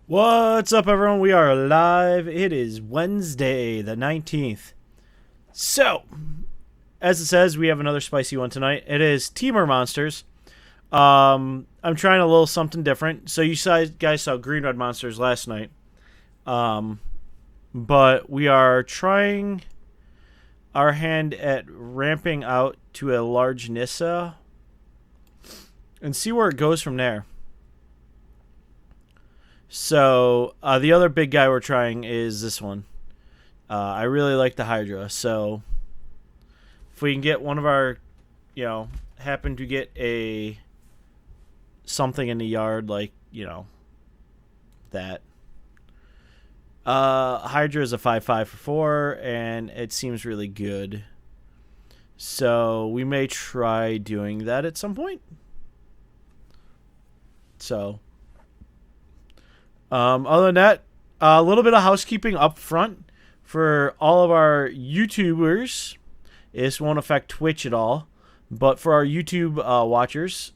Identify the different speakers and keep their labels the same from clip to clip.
Speaker 1: What's up, everyone? We are live. It is Wednesday, the 19th. So, as it says, we have another spicy one tonight. It is Temur Monsters. I'm trying a little something different. So, you guys saw Green Red Monsters last night. Um, but we are trying our hand at ramping out to a large Nissa and see where it goes from there. So the other big guy we're trying is this one. I really like the Hydra. So if we can get one of our, happen to get a something in the yard like that. Hydra is a 5/5 for 4, and it seems really good. So we may try doing that at some point. So. Other than that, a little bit of housekeeping up front for all of our YouTubers. This won't affect Twitch at all, but for our YouTube watchers,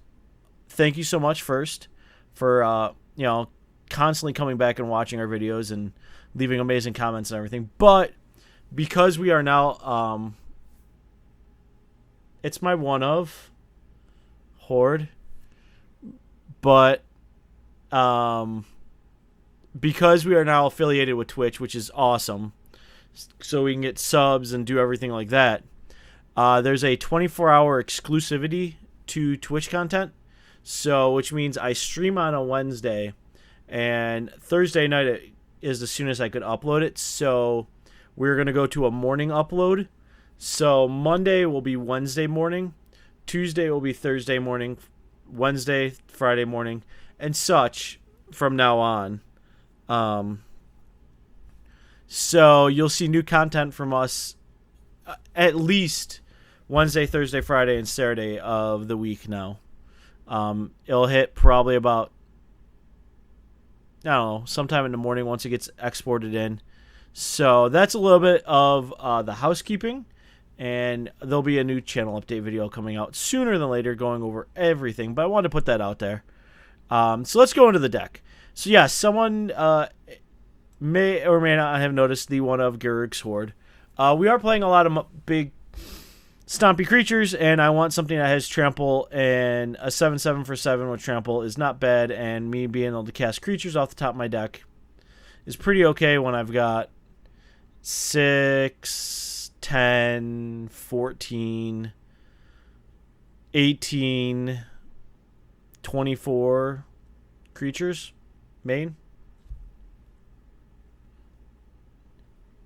Speaker 1: thank you so much first for constantly coming back and watching our videos and leaving amazing comments and everything. But because we are now, it's my one of Horde, but because we are now affiliated with Twitch, which is awesome, so we can get subs and do everything like that, there's a 24-hour exclusivity to Twitch content, so which means I stream on a Wednesday, and Thursday night is as soon as I could upload it, so we're going to go to a morning upload. So Monday will be Wednesday morning, Tuesday will be Thursday morning, Wednesday, Friday morning, and such from now on. So you'll see new content from us at least Wednesday, Thursday, Friday, and Saturday of the week now. It'll hit probably about, I don't know, sometime in the morning once it gets exported in. So that's a little bit of the housekeeping, and there'll be a new channel update video coming out sooner than later going over everything, but I wanted to put that out there. So let's go into the deck. So yeah, someone may or may not have noticed the one of Garrug's Horde. We are playing a lot of big stompy creatures, and I want something that has trample, and a 7/7 for 7 with trample is not bad, and me being able to cast creatures off the top of my deck is pretty okay when I've got 6, 10, 14, 18, 24 creatures. Main?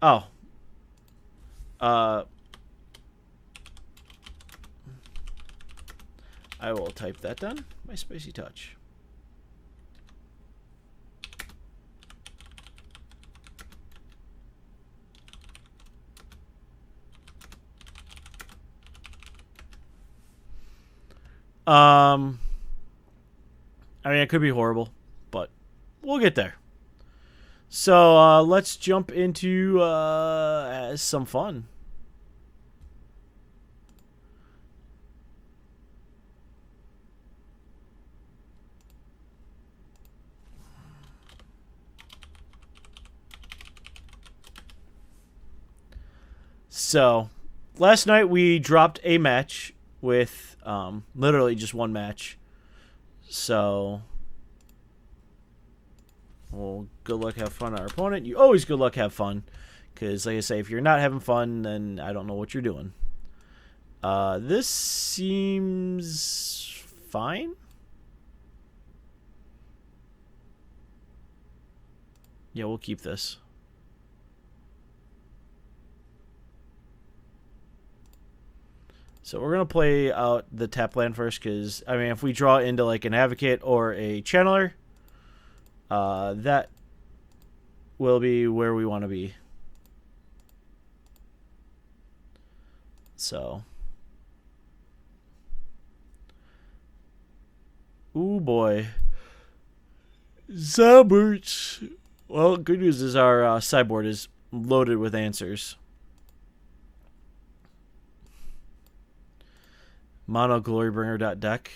Speaker 1: Oh. I will type that down. My spicy touch. I mean, it could be horrible, but we'll get there. So let's jump into some fun. So last night we dropped a match with literally just one match. So, well, good luck, have fun, our opponent. You always good luck, have fun. Because, like I say, if you're not having fun, then I don't know what you're doing. This seems fine. Yeah, we'll keep this. So we're going to play out the tap land first, because, I mean, if we draw into, like, an Advocate or a Channeler, that will be where we want to be. So. Ooh, boy. Zomberts. Well, good news is our sideboard is loaded with answers. Mono Glorybringer.deck.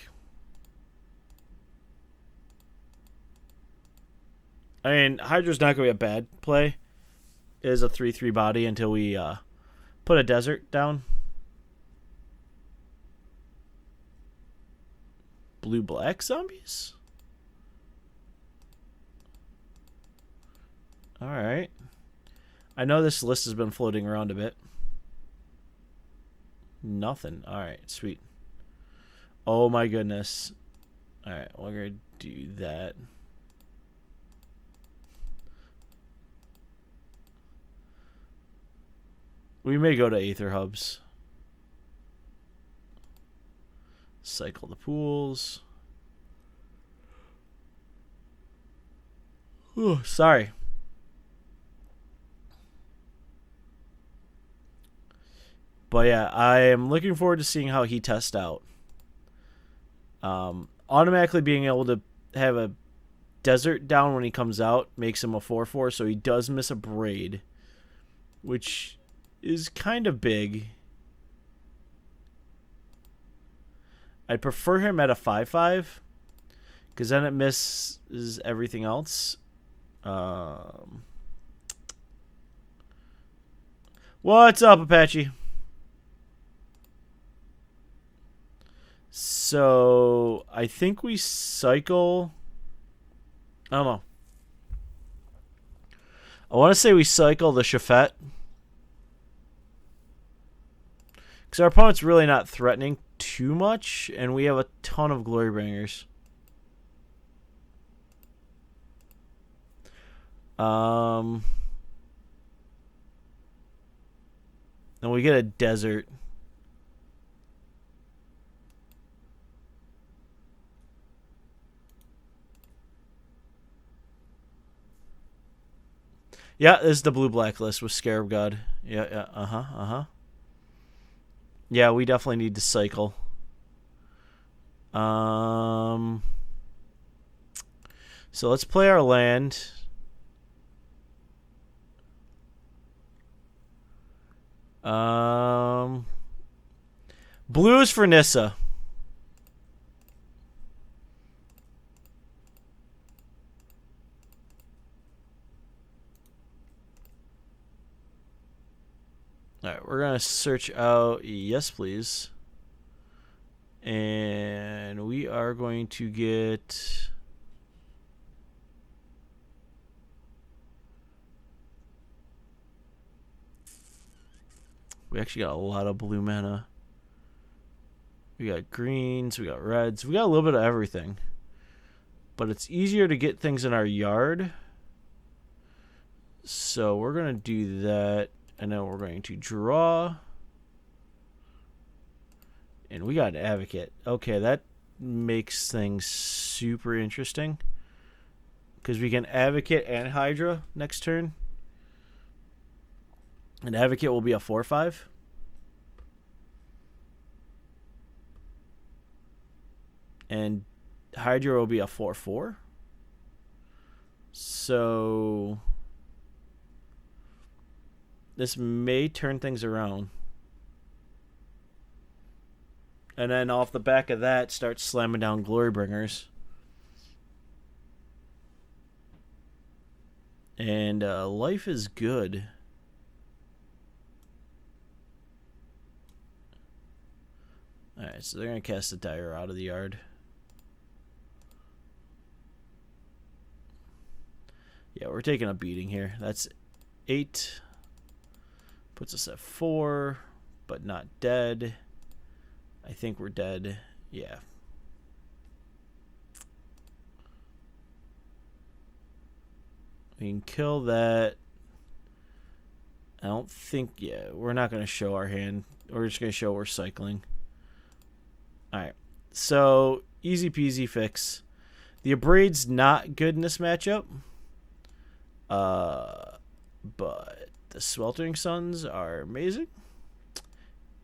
Speaker 1: I mean, Hydra's not going to be a bad play. It is a 3/3 body until we put a desert down. Blue-black zombies? Alright. I know this list has been floating around a bit. Nothing. Alright, sweet. Oh my goodness. Alright, we're going to do that. We may go to Aether Hubs. Cycle the pools. Ooh, sorry. But yeah, I am looking forward to seeing how he tests out. Automatically being able to have a desert down when he comes out makes him a 4/4, so he does miss a braid, which is kind of big. I'd prefer him at a 5/5, because then it misses everything else. What's up, Apache? So, I think we cycle... I don't know. I want to say we cycle the Shafet. Because our opponent's really not threatening too much, and we have a ton of Glorybringers. And we get a desert. Yeah, this is the blue-black list with Scarab God. Yeah. Yeah, we definitely need to cycle. So let's play our land. Blues for Nissa. Alright, we're going to search out... Yes, please. And we are going to get... We actually got a lot of blue mana. We got greens, we got reds. We got a little bit of everything. But it's easier to get things in our yard. So we're going to do that. And then we're going to draw. And we got an Advocate. Okay, that makes things super interesting. Because we can Advocate and Hydra next turn. And Advocate will be a 4/5. And Hydra will be a 4/4. So... this may turn things around. And then off the back of that, start slamming down Glorybringers. And life is good. Alright, so they're going to cast the Dire out of the yard. Yeah, we're taking a beating here. That's 8. Puts us at 4, but not dead. I think we're dead. Yeah. We can kill that. I don't think... Yeah, we're not going to show our hand. We're just going to show we're cycling. Alright. So, easy peasy fix. The Abraid's not good in this matchup. But... the Sweltering Suns are amazing.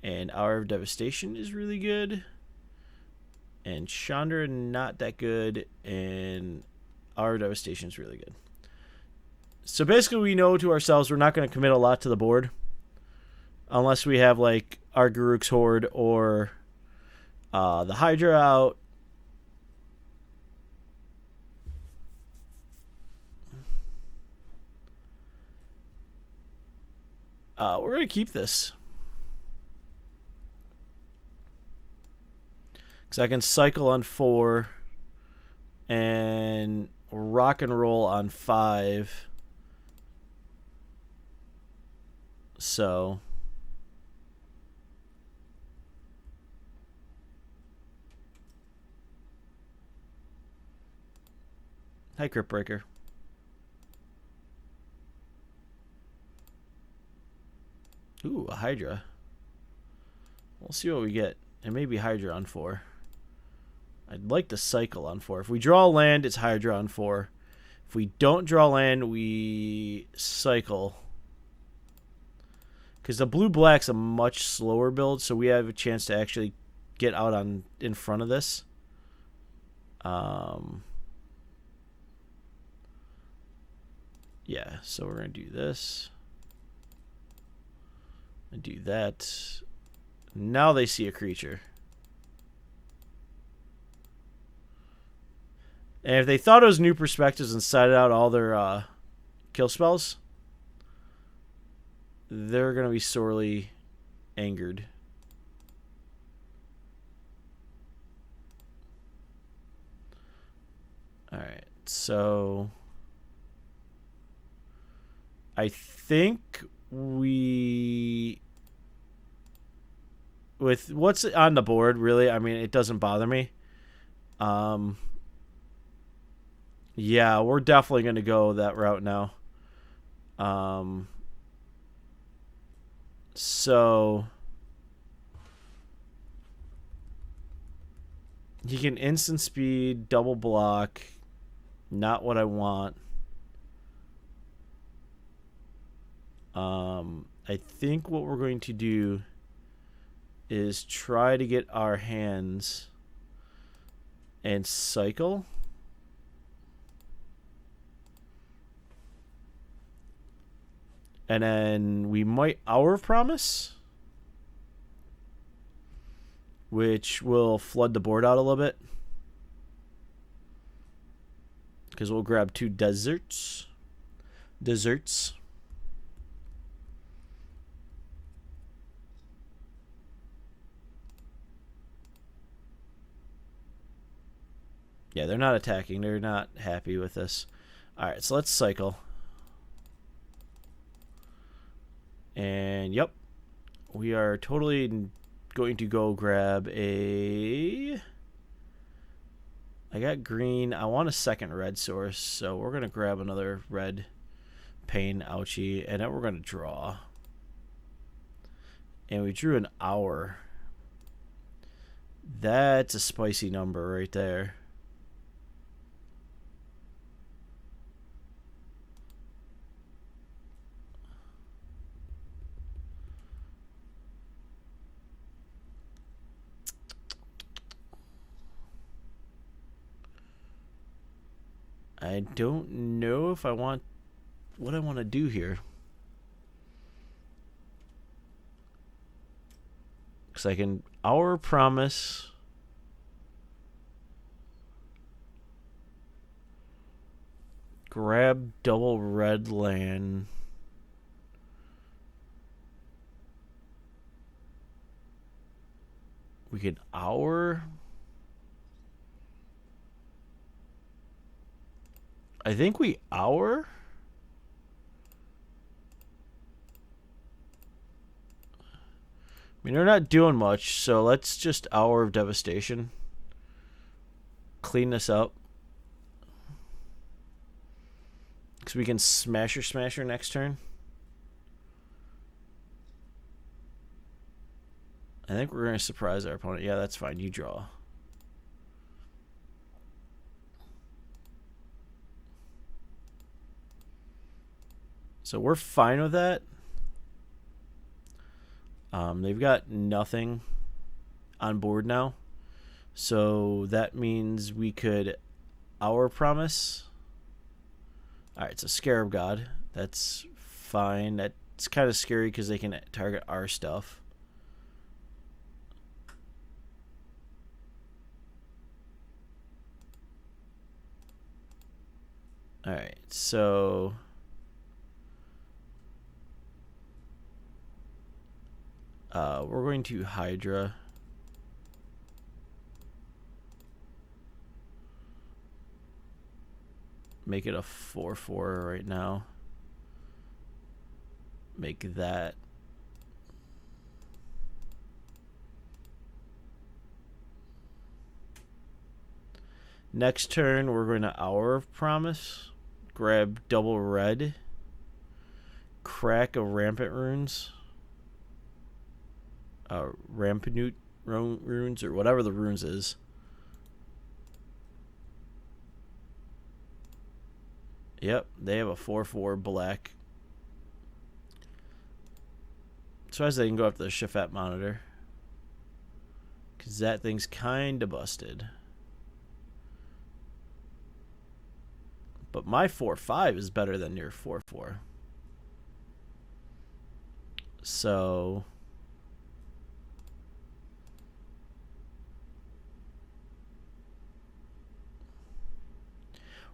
Speaker 1: And Hour of Devastation is really good. And Chandra, not that good. And Hour of Devastation is really good. So basically we know to ourselves we're not going to commit a lot to the board. Unless we have like our Garruk's Horde or the Hydra out. We're going to keep this. Because I can cycle on 4 and rock and roll on 5. So hi, Crypt Breaker. Ooh, a Hydra. We'll see what we get. It may be Hydra on 4. I'd like to cycle on 4. If we draw land, it's Hydra on 4. If we don't draw land, we cycle. Because the blue-black's a much slower build, so we have a chance to actually get out on in front of this. Yeah, so we're going to do this. And do that. Now they see a creature. And if they thought it was new perspectives and cited out all their kill spells, they're going to be sorely angered. Alright, so I think we... With what's on the board, really, I mean, it doesn't bother me. Yeah, we're definitely going to go that route now. So he can instant speed, double block. Not what I want. I think what we're going to do is try to get our hands and cycle. And then we might Hour of Promise, which will flood the board out a little bit. Because we'll grab 2 deserts. Yeah, they're not attacking. They're not happy with this. Alright, so let's cycle. And, yep. We are totally going to go grab a... I got green. I want a second red source, so we're going to grab another red pain, ouchie, and then we're going to draw. And we drew an hour. That's a spicy number right there. I don't know if I want what I want to do here. Because I can Hour Promise. Grab double red land. We could Hour. I think we Hour. I mean, they're not doing much, so let's just Hour of Devastation. Clean this up. Because we can Smasher next turn. I think we're going to surprise our opponent. Yeah, that's fine. You draw. So we're fine with that. They've got nothing on board now. So that means we could Hour Promise. Alright, so Scarab God. That's fine. That's kind of scary because they can target our stuff. Alright, so... We're going to Hydra. Make it a 4/4 right now. Make that. Next turn, we're going to Hour of Promise. Grab double red. Crack a Rampant Runes. Rampant Runes, or whatever the runes is. Yep, they have a 4/4 black. So as they can go after the Shafat Monitor. Because that thing's kind of busted. But my 4/5 is better than your 4/4. So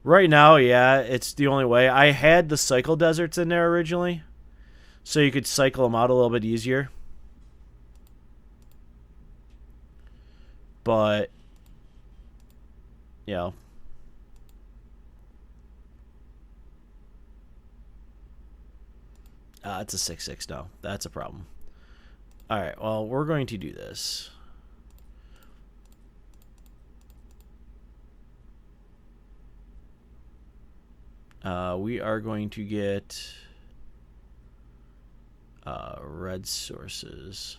Speaker 1: right now, yeah, it's the only way. I had the cycle deserts in there originally, so you could cycle them out a little bit easier. But, you know, it's a 6/6 now. That's a problem. Alright, well, we're going to do this. We are going to get red sources.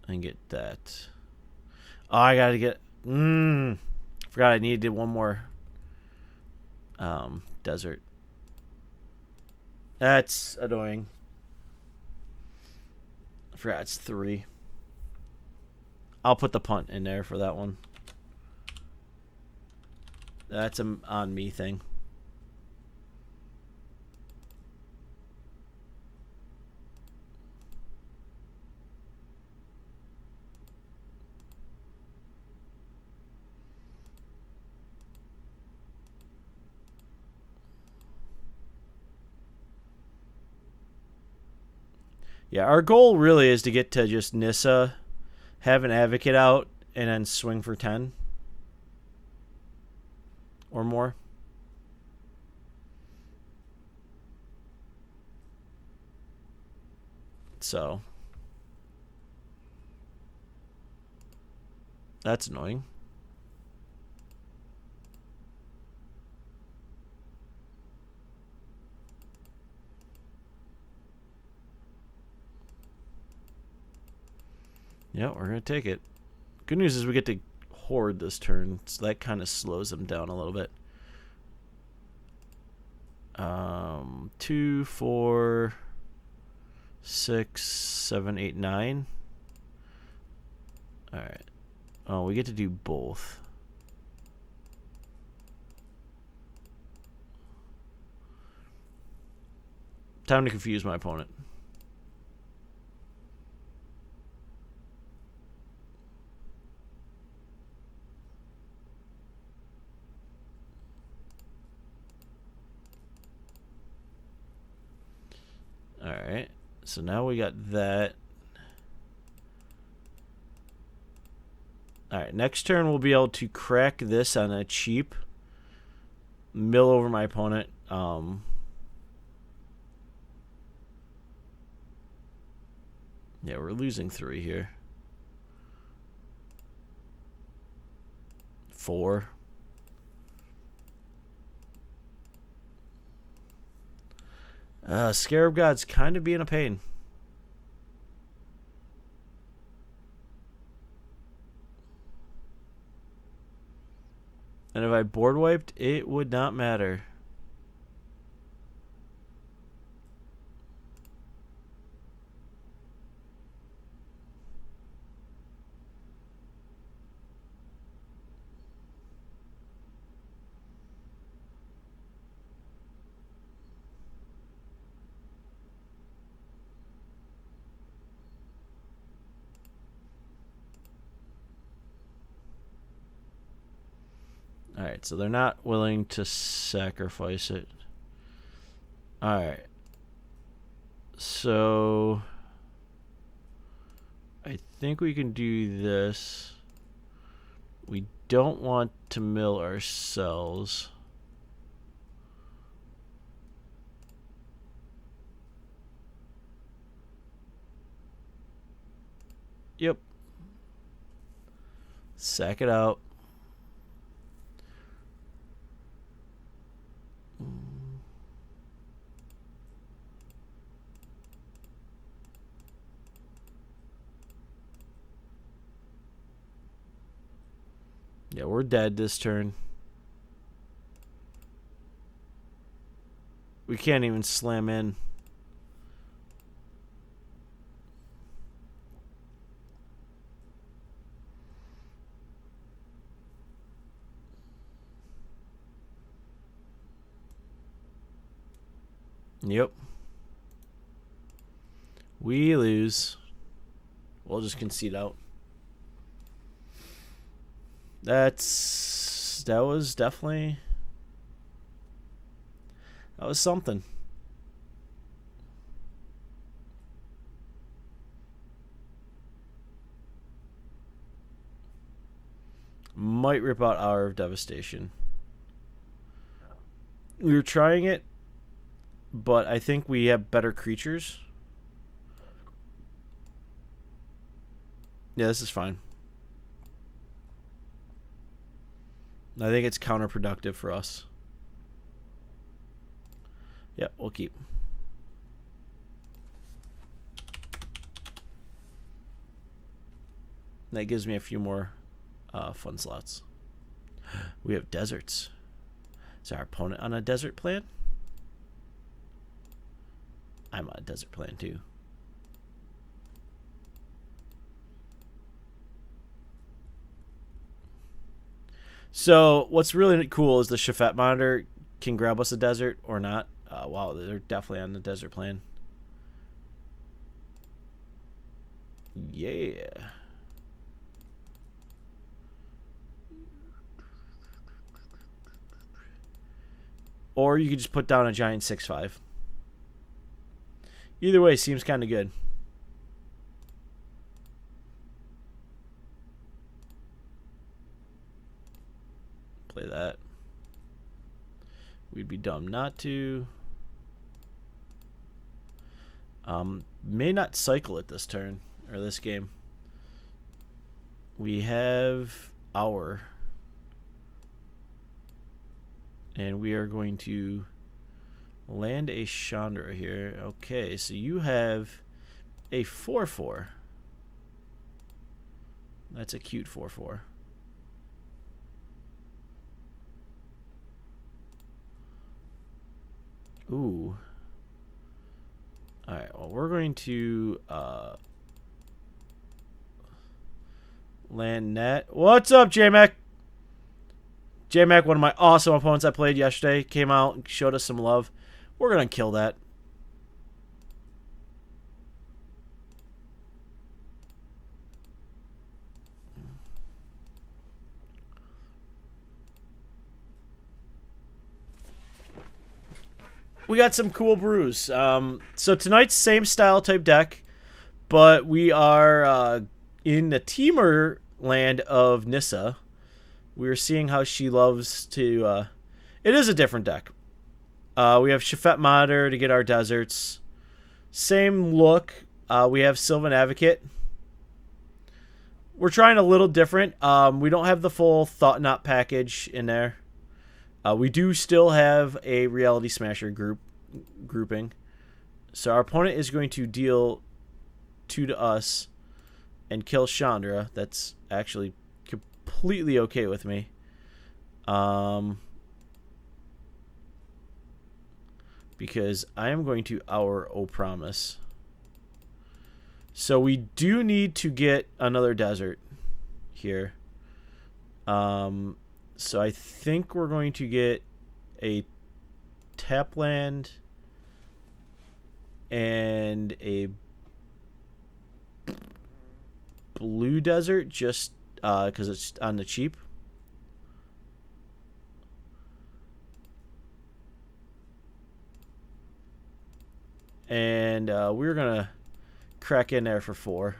Speaker 1: And get that. Oh, I gotta get... Forgot I needed one more desert. That's annoying. I forgot it's 3. I'll put the punt in there for that one. That's an on me thing. Yeah, our goal really is to get to just Nissa, have an advocate out, and then swing for 10 or more. So that's annoying. Yeah, we're going to take it. Good news is we get to hoard this turn, so that kind of slows them down a little bit. 2, 4, 6, 7, 8, 9. Alright. Oh, we get to do both. Time to confuse my opponent. Alright, so now we got that. Alright, next turn we'll be able to crack this on a cheap. Mill over my opponent. Yeah, we're losing 3 here. 4. Scarab God's kind of being a pain. And if I board wiped, it would not matter. Alright, so they're not willing to sacrifice it. Alright. So I think we can do this. We don't want to mill ourselves. Yep. Sack it out. Yeah, we're dead this turn. We can't even slam in. Yep. We lose. We'll just concede out. That was definitely, that was something. Might rip out Hour of Devastation. We were trying it, but I think we have better creatures. Yeah, this is fine. I think it's counterproductive for us. Yep, we'll keep. That gives me a few more fun slots. We have deserts. Is our opponent on a desert plan? I'm on a desert plan too. So what's really cool is the Shafet monitor can grab us a desert or not. Wow, they're definitely on the desert plan. Yeah. Or you could just put down a giant 6/5. Either way, seems kind of good. Play that. We'd be dumb not to. May not cycle it this turn or this game. We have Hour. And we are going to land a Chandra here. Okay, so you have a 4/4. That's a cute 4/4. Ooh. Alright, well, we're going to land net. What's up, J-Mac? J-Mac, one of my awesome opponents I played yesterday, came out and showed us some love. We're going to kill that. We got some cool brews. So tonight's same style type deck, but we are in the Temur land of Nissa. We're seeing how she loves to... it is a different deck. We have Shafet Monitor to get our deserts. Same look. We have Sylvan Advocate. We're trying a little different. We don't have the full Thought Knot package in there. We do still have a Reality Smasher grouping. So our opponent is going to deal 2 to us and kill Chandra. That's actually completely okay with me. Because I am going to Hour O Promise. So we do need to get another desert here. So I think we're going to get a tap land and a blue desert just because it's on the cheap. And we're going to crack in there for 4.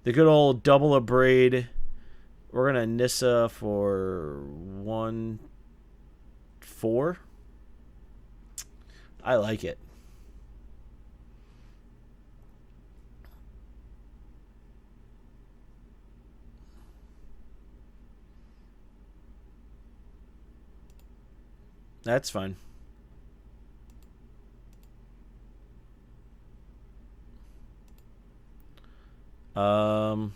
Speaker 1: The good old double a braid. We're going to Nissa for 1, 4. I like it. That's fine. Well,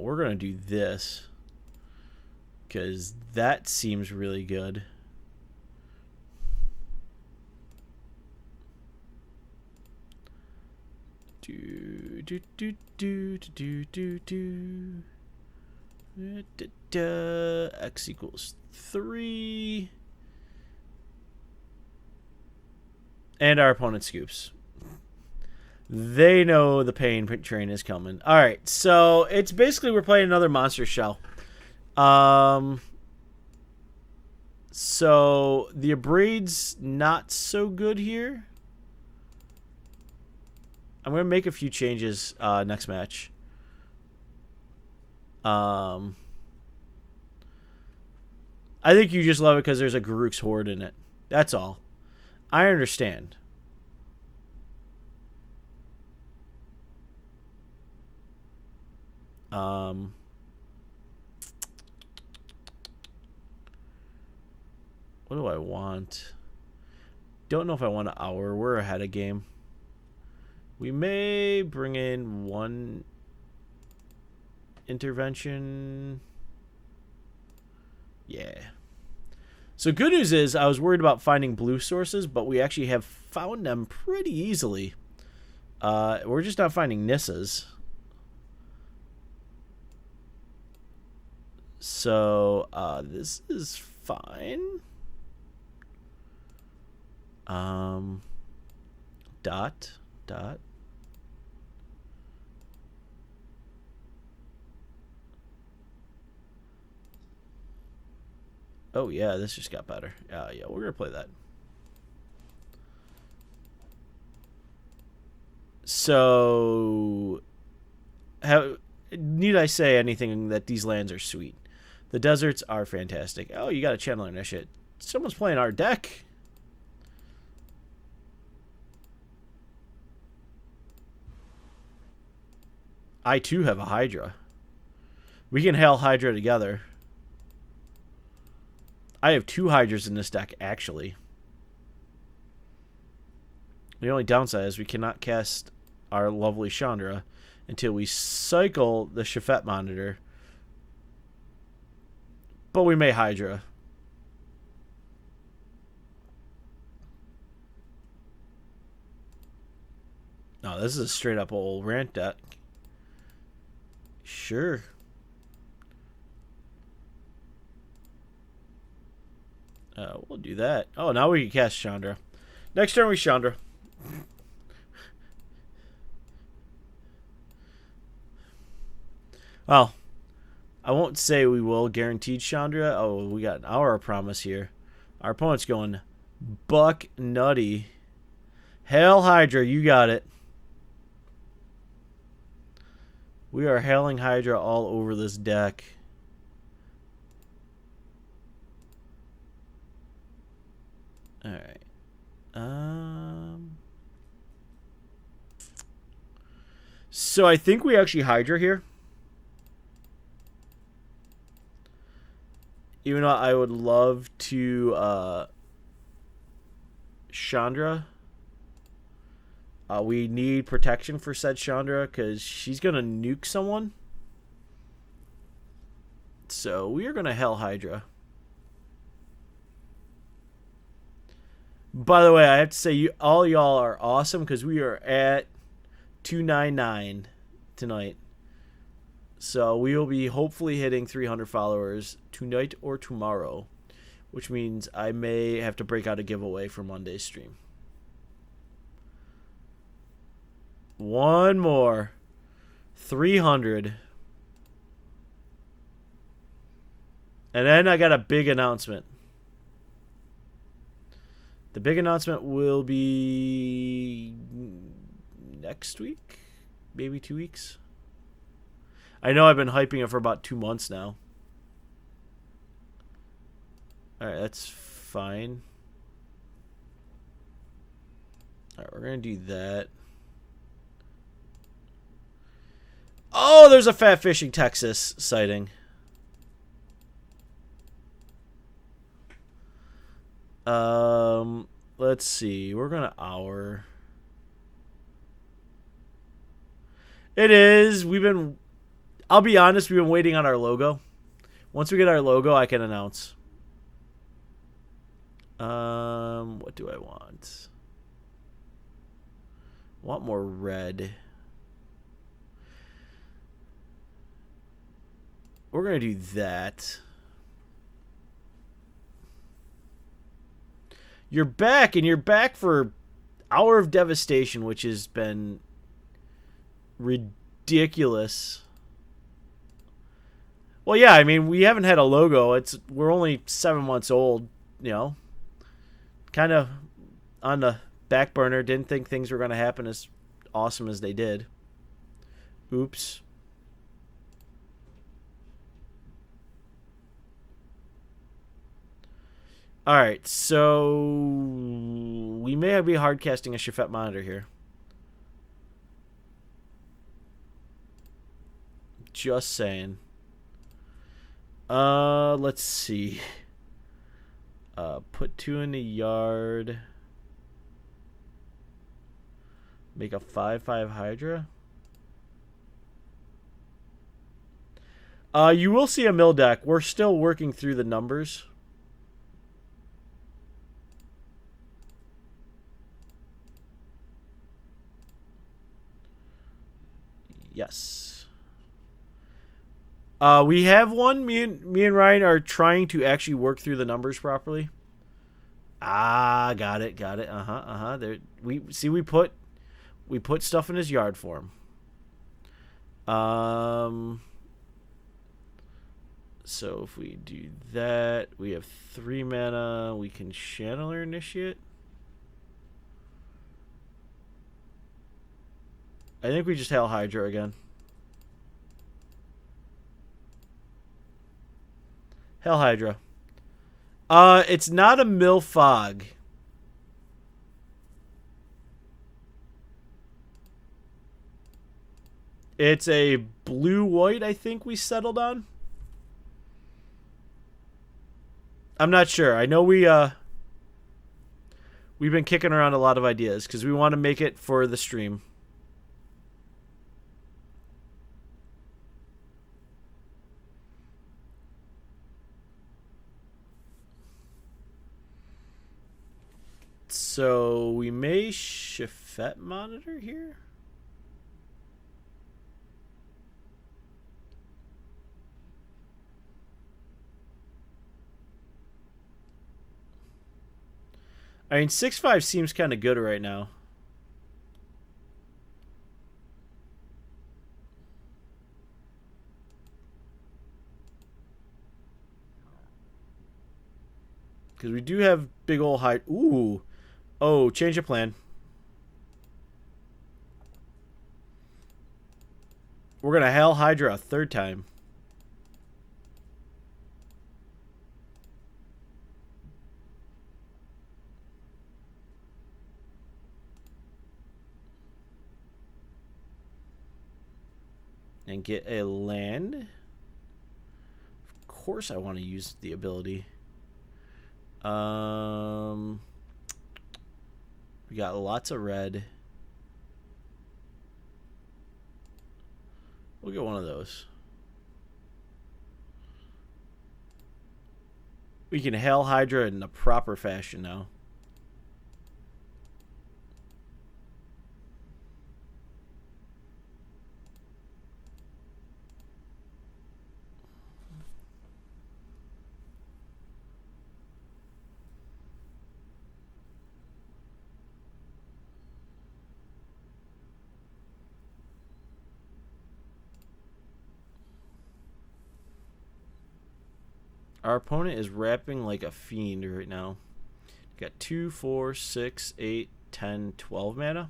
Speaker 1: we're going to do this because that seems really good. X equals 3. And our opponent scoops. They know the pain train is coming. All right, so it's basically we're playing another monster shell. So the abrade's not so good here. I'm gonna make a few changes next match. I think you just love it because there's a Garruk's Horde in it. That's all. I understand. What do I want? Don't know if I want an hour. We're ahead of game. We may bring in 1 intervention. Yeah. So good news is I was worried about finding blue sources, but we actually have found them pretty easily. We're just not finding Nissas. So this is fine. Dot. Oh yeah, this just got better. Yeah, we're gonna play that. So, need I say anything that these lands are sweet? The deserts are fantastic. Oh, you got a channeler in that shit. Someone's playing our deck. I too have a Hydra. We can hail Hydra together. I have 2 Hydras in this deck, actually. The only downside is we cannot cast our lovely Chandra until we cycle the Shafet Monitor. But we may Hydra. No, this is a straight up old rant deck. Sure. We'll do that. Oh, now we can cast Chandra. Next turn we Chandra. Well, I won't say we will guaranteed Chandra. Oh, we got an hour of promise here. Our opponent's going buck nutty. Hail Hydra, you got it. We are hailing Hydra all over this deck. Alright. So I think we actually Hydra here. Even though I would love to Chandra. We need protection for said Chandra because she's going to nuke someone. So we are going to Hell Hydra. By the way, I have to say, all y'all are awesome because we are at 299 tonight. So we will be hopefully hitting 300 followers tonight or tomorrow, which means I may have to break out a giveaway for Monday's stream. One more. 300. And then I got a big announcement. The big announcement will be next week, maybe 2 weeks. I know I've been hyping it for about 2 months now. Alright, that's fine. Alright, we're going to do that. Oh, there's a Fat Fishing Texas sighting. Let's see. We're going to hour. It is. I'll be honest, we've been waiting on our logo. Once we get our logo, I can announce. What do I want? I want more red. We're going to do that. You're back, and you're back for Hour of Devastation, which has been ridiculous. Well, yeah, I mean, we haven't had a logo. We're only 7 months old, you know. Kind of on the back burner. Didn't think things were going to happen as awesome as they did. Oops. Alright, so we may be hard casting a Chafet monitor here. Just saying. Let's see. Put 2 in the yard. Make a 5/5 Hydra. You will see a mill deck. We're still working through the numbers. Yes. We have one. Me and Ryan are trying to actually work through the numbers properly. Ah, got it. There we put stuff in his yard for him. So if we do that, we have 3 mana. We can Channeler Initiate. I think we just Hail Hydra again. Hail Hydra. It's not a Mill Fog. It's a blue-white, I think we settled on. I'm not sure. I know we've been kicking around a lot of ideas because we want to make it for the stream. So we may Chafet monitor here. I mean, 6/5 seems kind of good right now. Because we do have big ol' high. Ooh. Oh, change of plan. We're going to Hail Hydra a 3rd time. And get a land. Of course I want to use the ability. We got lots of red. We'll get one of those. We can Hail Hydra in the proper fashion now. Our opponent is rapping like a fiend right now. Got 2, 4, 6, 8, 10, 12 mana.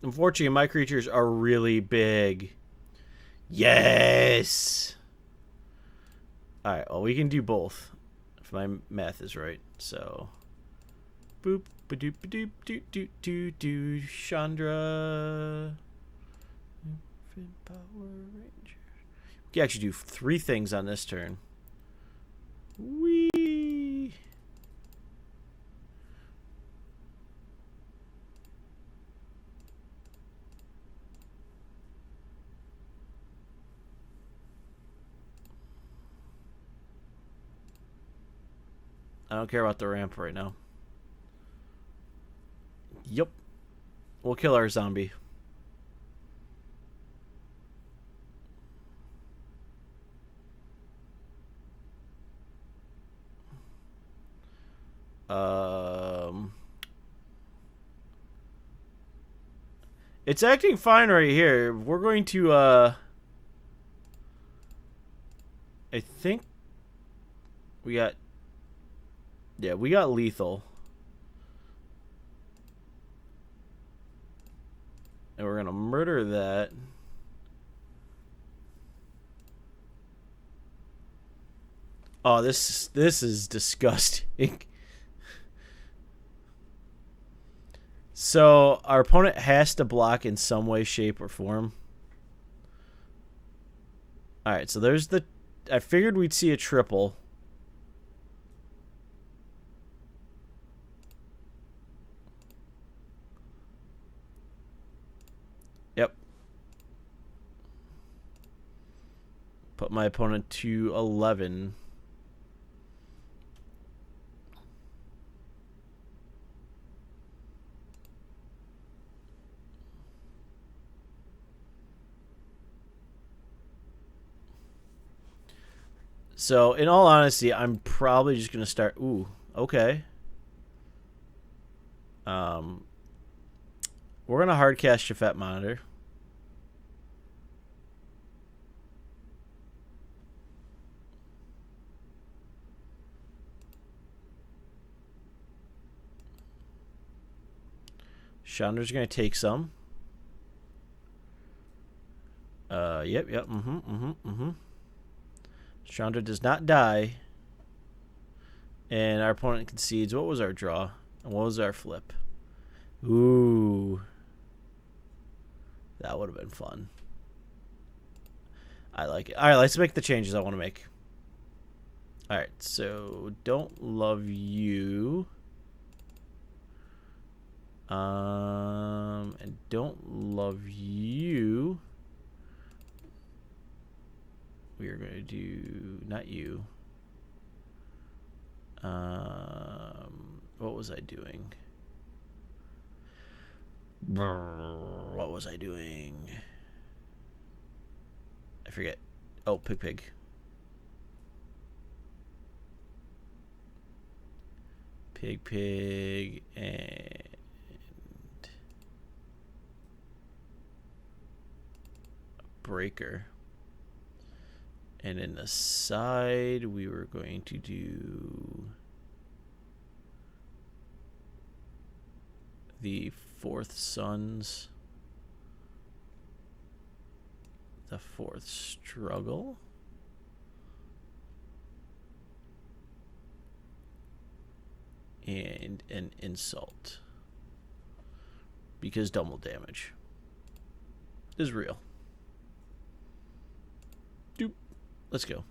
Speaker 1: Unfortunately, my creatures are really big. Yes! Alright, well, we can do both. If my math is right. So. Boop, ba-doop, ba-doop, doop, doop, doop, doop, Chandra. Power Ranger. We can actually do 3 things on this turn. Whee! I don't care about the ramp right now. Yep. We'll kill our zombie. It's acting fine right here. We're going to, I think we got, yeah, we got lethal. And we're going to murder that. Oh, this is disgusting. So, our opponent has to block in some way, shape, or form. Alright, so there's the... I figured we'd see a triple. Yep. Put my opponent to 11. So, in all honesty, I'm probably just going to start... Ooh, okay. We're going to hardcast Shafet Monitor. Chandra's going to take some. Yep. Chandra does not die. And our opponent concedes. What was our draw? And what was our flip? Ooh. That would have been fun. I like it. Alright, let's make the changes I want to make. Alright, so don't love you. And don't love you. We are going to do not you. What was I doing? What was I doing? I forget. Oh, pig. Pig, and breaker. And in the side, we were going to do the Fourth Sons, the Fourth Struggle, and an Insult, because double damage is real. Doop. Let's go.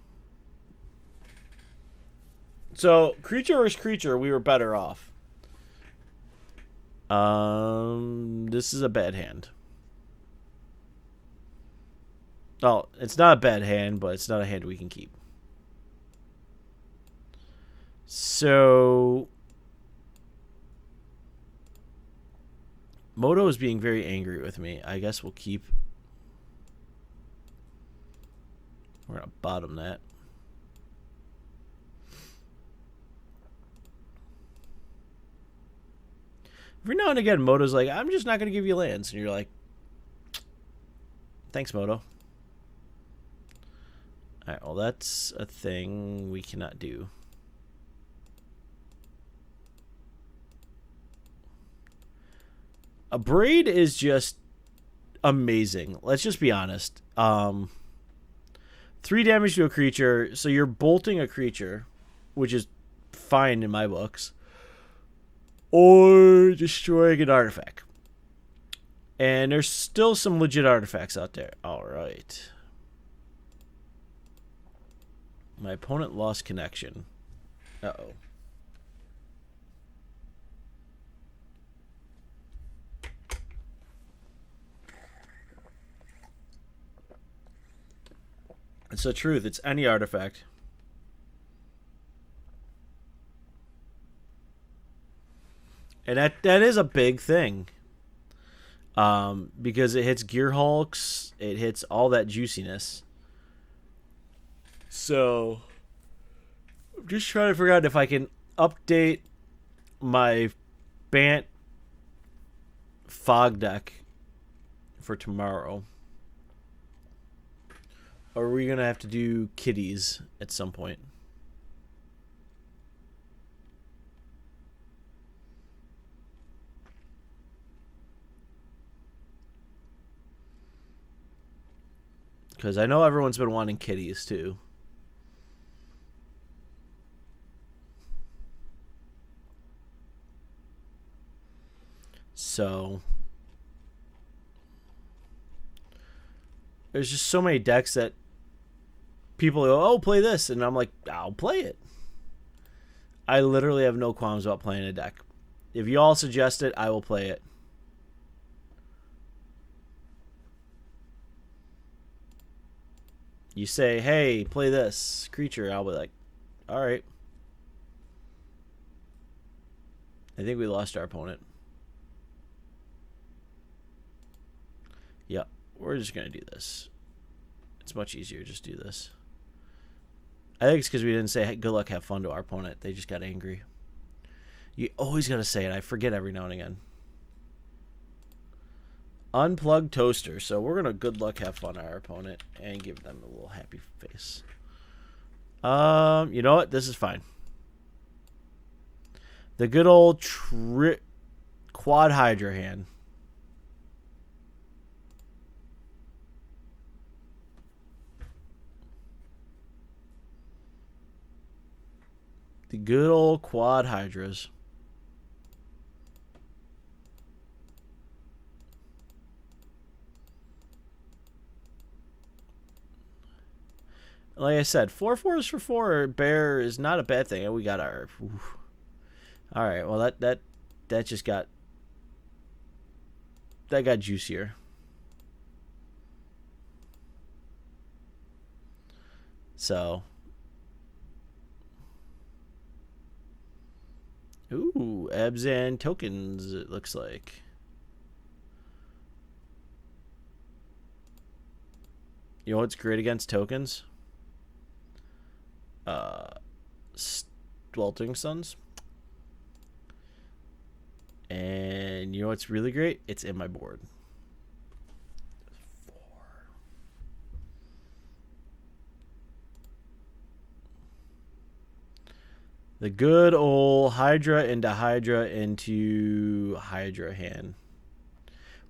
Speaker 1: So, creature versus creature, we were better off. This is a bad hand. Oh, it's not a bad hand, but it's not a hand we can keep. So, Moto is being very angry with me. I guess we'll keep. We're going to bottom that. Every now and again, Moto's like, I'm just not going to give you lands. And you're like, thanks, Moto. Alright, well, that's a thing we cannot do. A braid is just amazing. Let's just be honest. 3 damage to a creature, so you're bolting a creature, which is fine in my books, or destroying an artifact. And there's still some legit artifacts out there. Alright. My opponent lost connection. Uh-oh. It's the truth. It's any artifact. And that is a big thing. Because it hits Gear Hulks. It hits all that juiciness. So, I'm just trying to figure out if I can update my Bant Fog deck for tomorrow. Or are we going to have to do kitties at some point? Because I know everyone's been wanting kitties too. So there's just so many decks that people go, oh, play this. And I'm like, I'll play it. I literally have no qualms about playing a deck. If you all suggest it, I will play it. You say, hey, play this creature. I'll be like, all right. I think we lost our opponent. Yep, we're just going to do this. It's much easier. Just do this. I think it's because we didn't say hey, good luck, have fun to our opponent. They just got angry. You always got to say it. I forget every now and again. Unplugged toaster. So we're going to good luck, have fun to our opponent and give them a little happy face. You know what? This is fine. The good old quad Hydra hand. The good old quad Hydras. Like I said, 4/4s for 4 bear is not a bad thing. And we got our. Oof. All right. Well, that just got. That got juicier. So. Ooh, ebs and tokens, it looks like. You know what's great against tokens? Sweltering Suns. And you know what's really great? It's in my board. 4. The good old Hydra into Hydra into Hydra hand.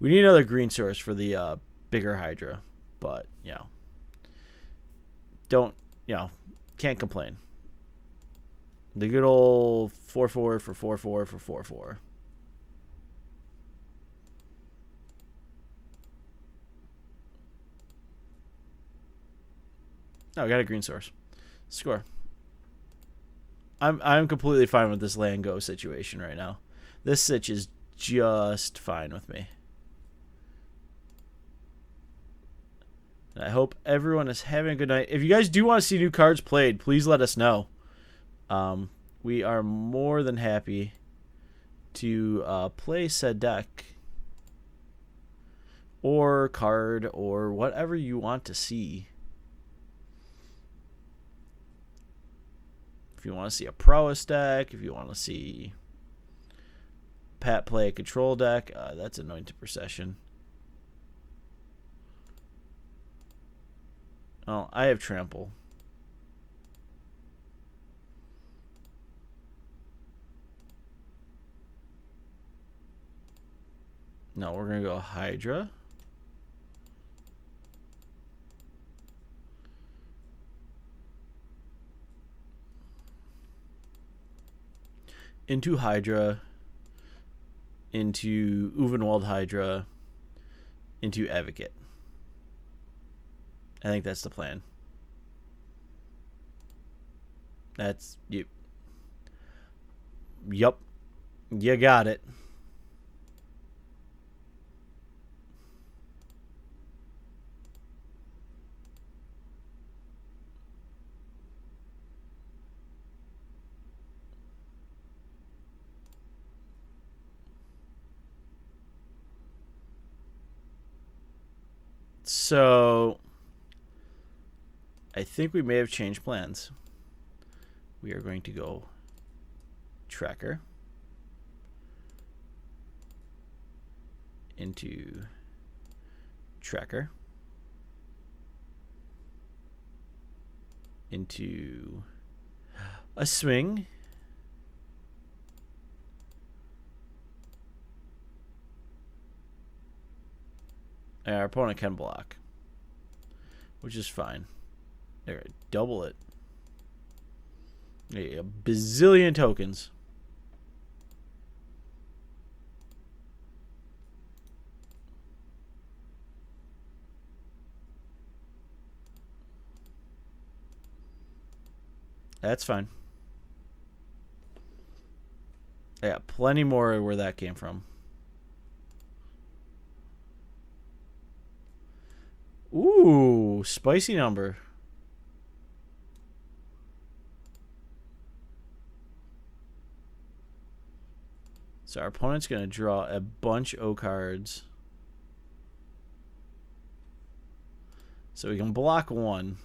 Speaker 1: We need another green source for the bigger Hydra. But, can't complain. The good old 4/4 for 4/4 for 4/4. Oh, I got a green source. Score. I'm completely fine with this land go situation right now. This sitch is just fine with me. And I hope everyone is having a good night. If you guys do want to see new cards played, please let us know. We are more than happy to play said deck or card or whatever you want to see. If you want to see a prowess deck, if you want to see Pat play a control deck, that's Anointed Procession. Oh, I have Trample. No, we're going to go Hydra. Into Hydra. Into Uvenwald Hydra. Into Advocate. I think that's the plan. That's you. Yup. You got it. So I think we may have changed plans. We are going to go Tracker into Tracker into a swing. Our opponent can block, which is fine. There, double it. A bazillion tokens. That's fine. Yeah, plenty more where that came from. Ooh, spicy number. So our opponent's going to draw a bunch of cards. So we can block one.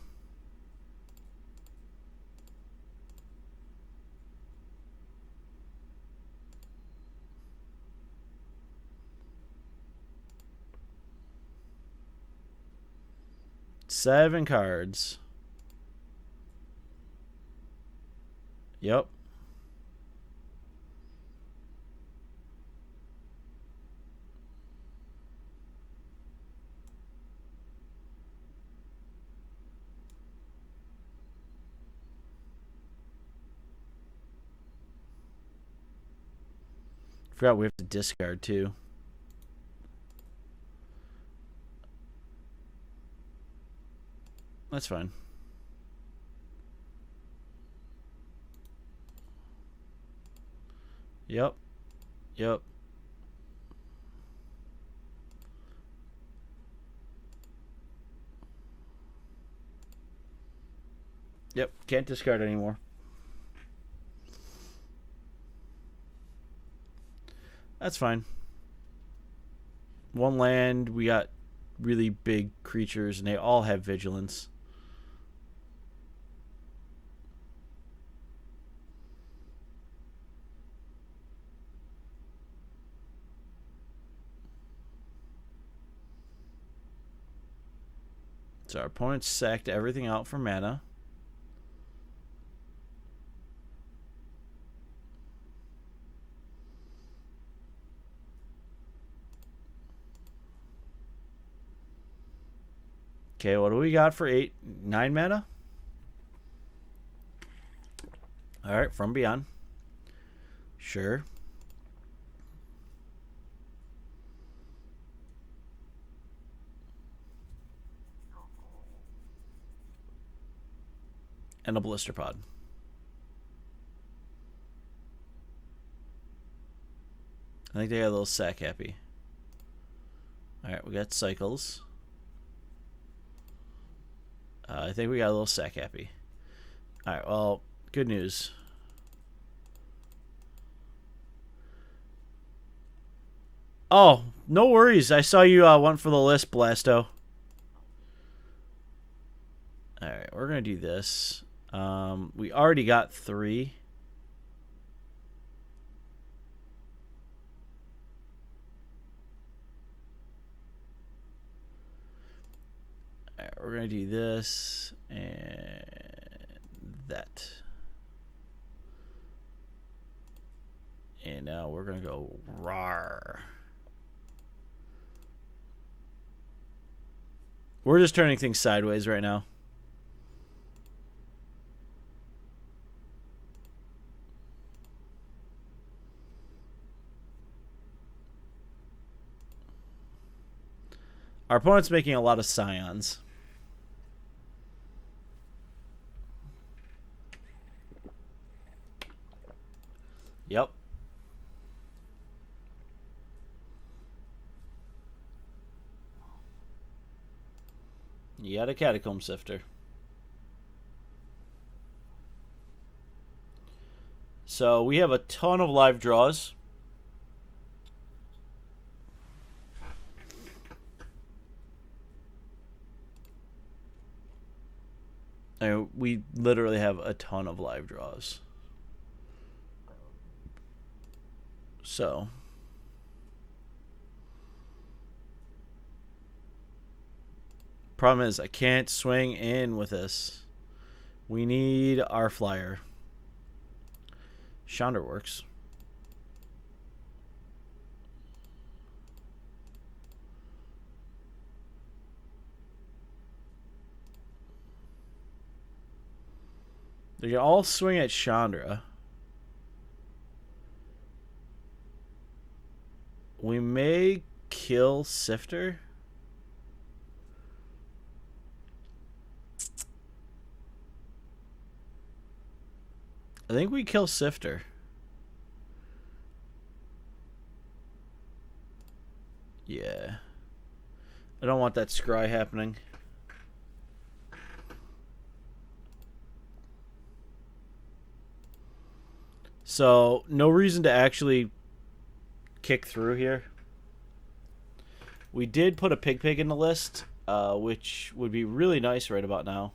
Speaker 1: Seven cards. Yep. Forgot we have to discard too. That's fine. Yep. Yep. Yep. Can't discard anymore. That's fine. One land, we got really big creatures, and they all have vigilance. So our opponent sacked everything out for mana. Okay, what do we got for 9 mana? Alright, From Beyond. Sure. And a Blister Pod. I think they got a little sack happy. Alright, we got Cycles. I think we got a little sack happy. Alright, well, good news. Oh, no worries. I saw you went for the list, Blasto. Alright, we're going to do this. We already got 3. All right, we're going to do this and that. And now we're going to go rawr. We're just turning things sideways right now. Our opponent's making a lot of scions. Yep. You got a catacomb sifter. So we have a ton of live draws. We literally have a ton of live draws. So problem is I can't swing in with this. We need our flyer. Chandra works. They can all swing at Chandra. We may kill Sifter. I think we kill Sifter. Yeah. I don't want that scry happening. So, no reason to actually kick through here. We did put a pig in the list, which would be really nice right about now.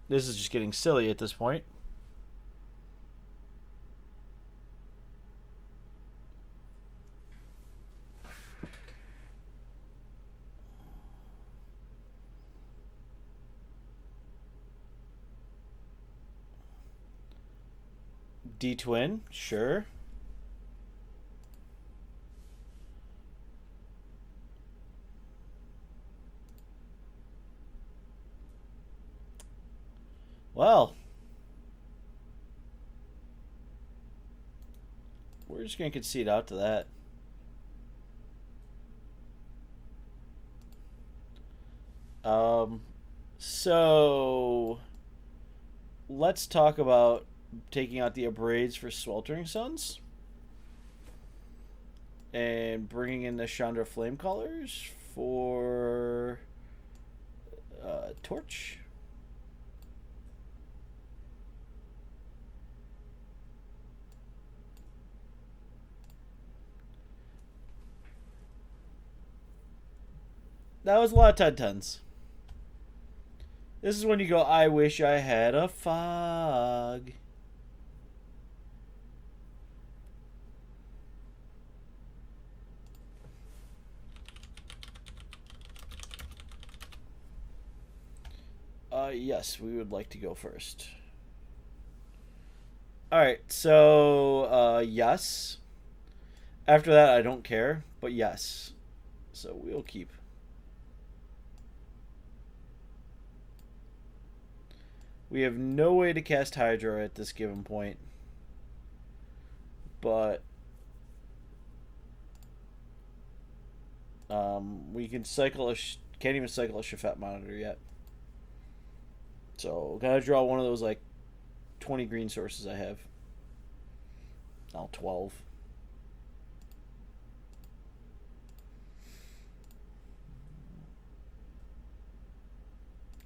Speaker 1: This is just getting silly at this point. D-twin, sure. Well, we're just going to concede out to that. So let's talk about taking out the Abrades for Sweltering Suns and bringing in the Chandra Flame Colors for Torch. That was a lot of 10-10s. This is when you go, I wish I had a fog. Yes, we would like to go first. Alright, so, yes. After that, I don't care, but yes. So we'll keep. We have no way to cast Hydra at this given point. But we can cycle can't even cycle a Shafet Monitor yet. So gotta draw one of those like 20 green sources I have. Oh, 12.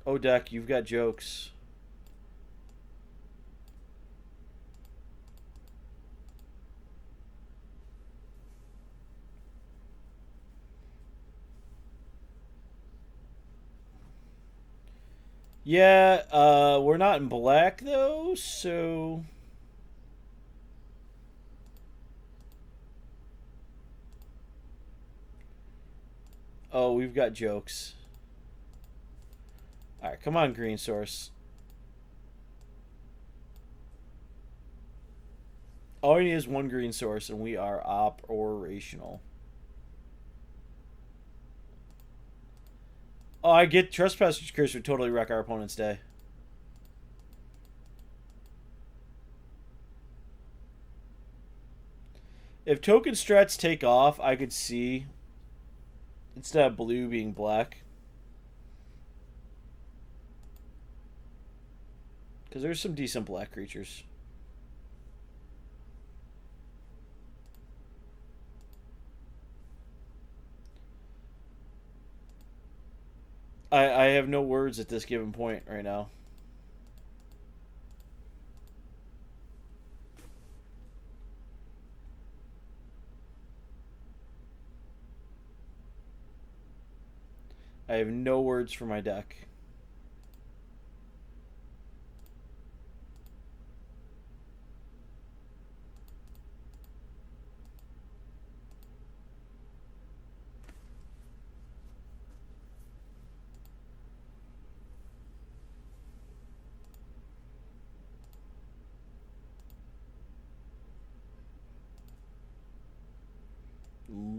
Speaker 1: Oh, deck, you've got jokes. Yeah, we're not in black though, so oh, we've got jokes. All right, come on, green source. All we need is one green source, and we are operational. Oh, I get Trespassers Curse would totally wreck our opponent's day. If token strats take off, I could see instead of blue being black. Because there's some decent black creatures. I have no words at this given point right now. I have no words for my deck.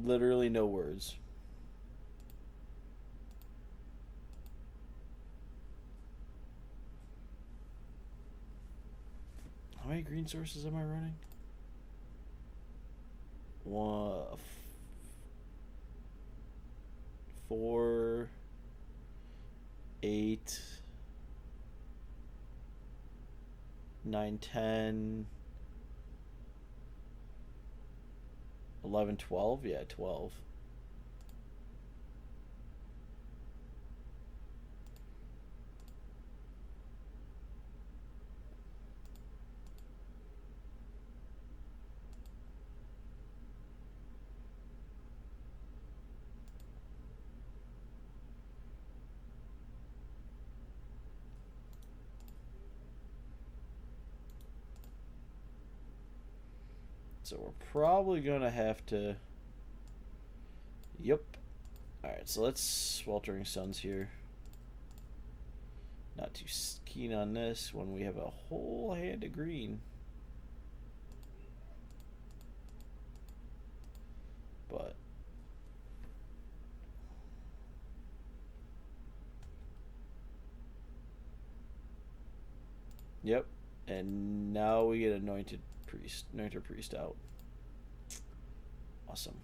Speaker 1: Literally no words. How many green sources am I running? One, 4, 8, 9, 10, 11, 12? Yeah, 12. So we're probably going to have to... Yep. Alright, so let's Sweltering Suns here. Not too keen on this when we have a whole hand of green. But... Yep. And now we get Anointed Priest out. Awesome.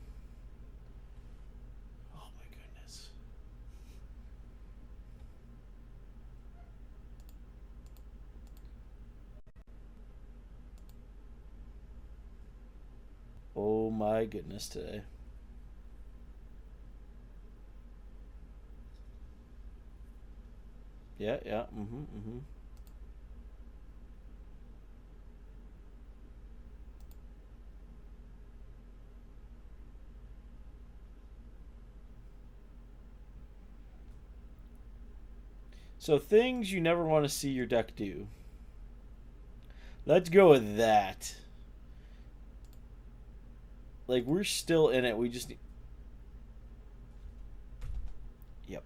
Speaker 1: Oh my goodness. Oh my goodness today. Yeah, yeah, mm-hmm. So things you never want to see your deck do. Let's go with that. Like, we're still in it. We just need... Yep.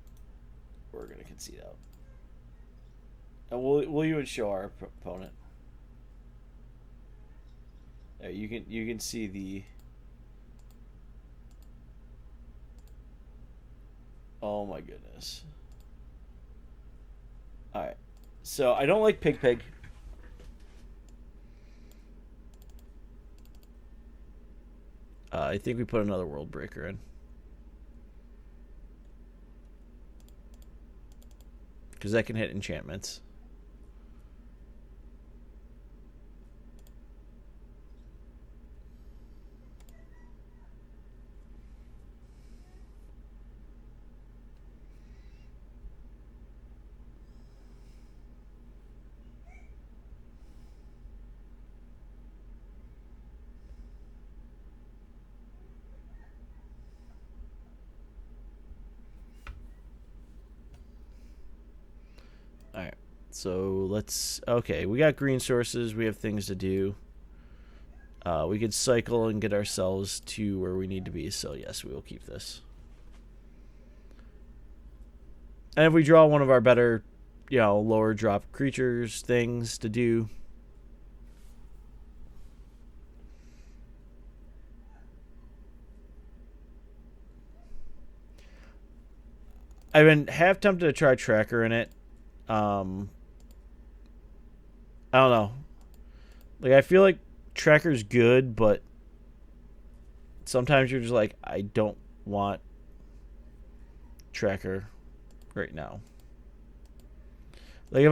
Speaker 1: We're going to concede out. And will you show our opponent? There, you can see the... Oh my goodness. Alright. So, I don't like Pig. I think we put another World Breaker in. Because that can hit enchantments. Alright. So let's... Okay, we got green sources. We have things to do. We could cycle and get ourselves to where we need to be. So yes, we will keep this. And if we draw one of our better, lower drop creatures, things to do... I've been half tempted to try Tracker in it. I don't know. Like, I feel like Tracker's good, but sometimes you're just like, I don't want Tracker right now. Like,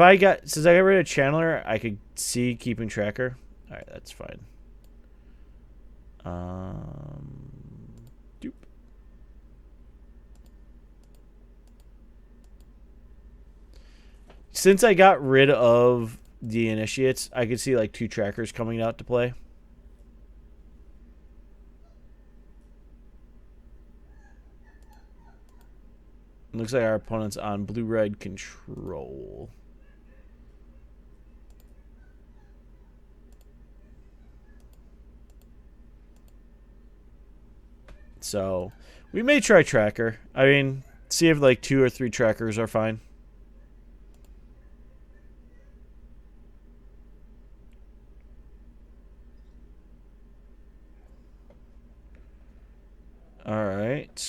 Speaker 1: since I got rid of Channeler, I could see keeping Tracker. Alright, that's fine. Doop. Since I got rid of the Initiates, I could see like 2 Trackers coming out to play. It looks like our opponent's on blue-red control. So, we may try Tracker. I mean, see if like 2 or 3 Trackers are fine. Alright.